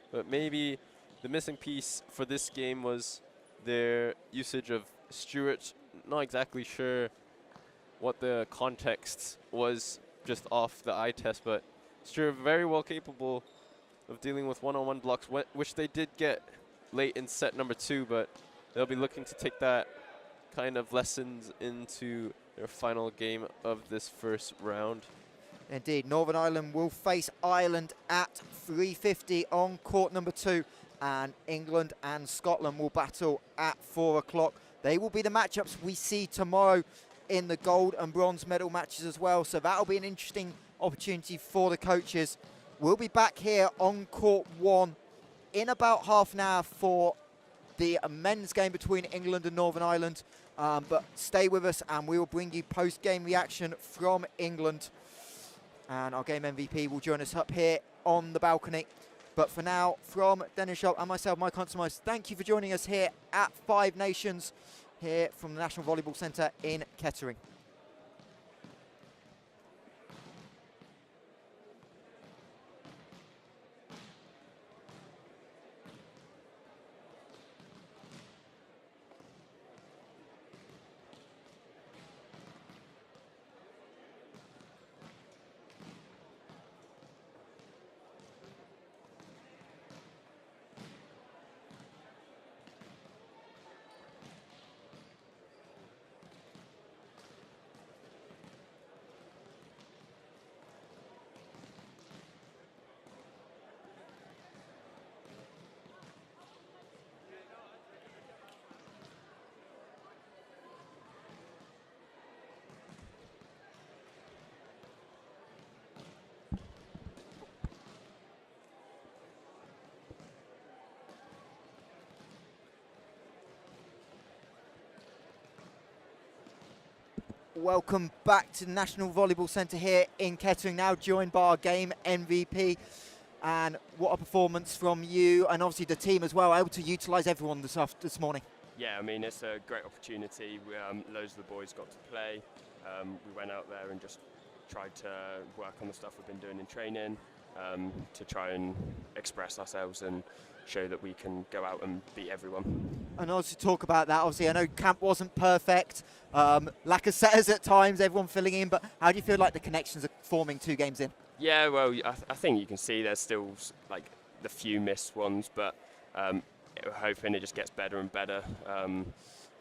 But maybe the missing piece for this game was their usage of Stewart. Not exactly sure what the context was just off the eye test, but Stuart very well capable of dealing with one-on-one blocks, which they did get late in set number 2, but they'll be looking to take that kind of lessons into their final game of this first round. Indeed, Northern Ireland will face Ireland at 3:50 on court number 2, and England and Scotland will battle at 4 o'clock. They will be the matchups we see tomorrow in the gold and bronze medal matches as well, so that'll be an interesting opportunity for the coaches. We'll be back here on court 1 in about half an hour for the men's game between England and Northern Ireland, but stay with us and we will bring you post-game reaction from England. And our game MVP will join us up here on the balcony. But for now, from Dennis Sharp and myself, Mike Huntsmose, thank you for joining us here at Five Nations, here from the National Volleyball Centre in Kettering. Welcome back to the National Volleyball Centre here in Kettering, now joined by our game MVP. And what a performance from you and obviously the team as well, able to utilise everyone this morning. Yeah, I mean, it's a great opportunity. Loads of the boys got to play. We went out there and just tried to work on the stuff we've been doing in training to try and express ourselves and show that we can go out and beat everyone. And also talk about that, obviously I know camp wasn't perfect, lack of setters at times, everyone filling in, but how do you feel like the connections are forming 2 games in? Yeah, well, I think you can see there's still like the few missed ones, but we're hoping it just gets better and better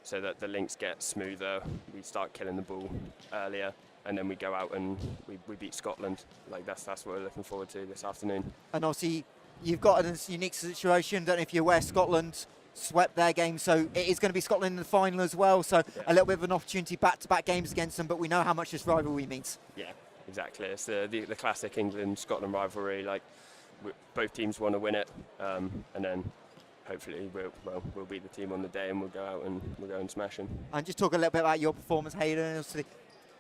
so that the links get smoother, we start killing the ball earlier, and then we go out and we beat Scotland. Like that's what we're looking forward to this afternoon. And obviously you've got a unique situation, don't know if you're aware, Scotland swept their game, so it is going to be Scotland in the final as well, so yeah, a little bit of an opportunity back-to-back games against them, but we know how much this rivalry means. Yeah, exactly. It's the classic England-Scotland rivalry. Like both teams want to win it, and then hopefully we'll beat the team on the day and we'll go out and smash them. And just talk a little bit about your performance, Hayden. Obviously,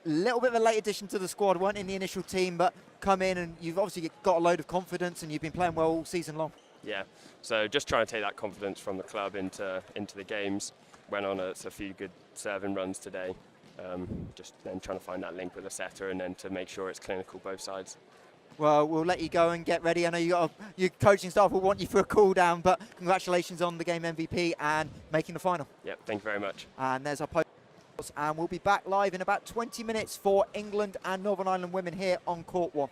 a little bit of a late addition to the squad, weren't in the initial team, but come in and you've obviously got a load of confidence and you've been playing well all season long. Yeah, so just trying to take that confidence from the club into the games. Went on a few good serving runs today. Just then trying to find that link with the setter and then to make sure it's clinical both sides. Well, we'll let you go and get ready. I know your coaching staff will want you for a cool down, but congratulations on the game MVP and making the final. Yep, thank you very much. And there's our post, and we'll be back live in about 20 minutes for England and Northern Ireland women here on court 1.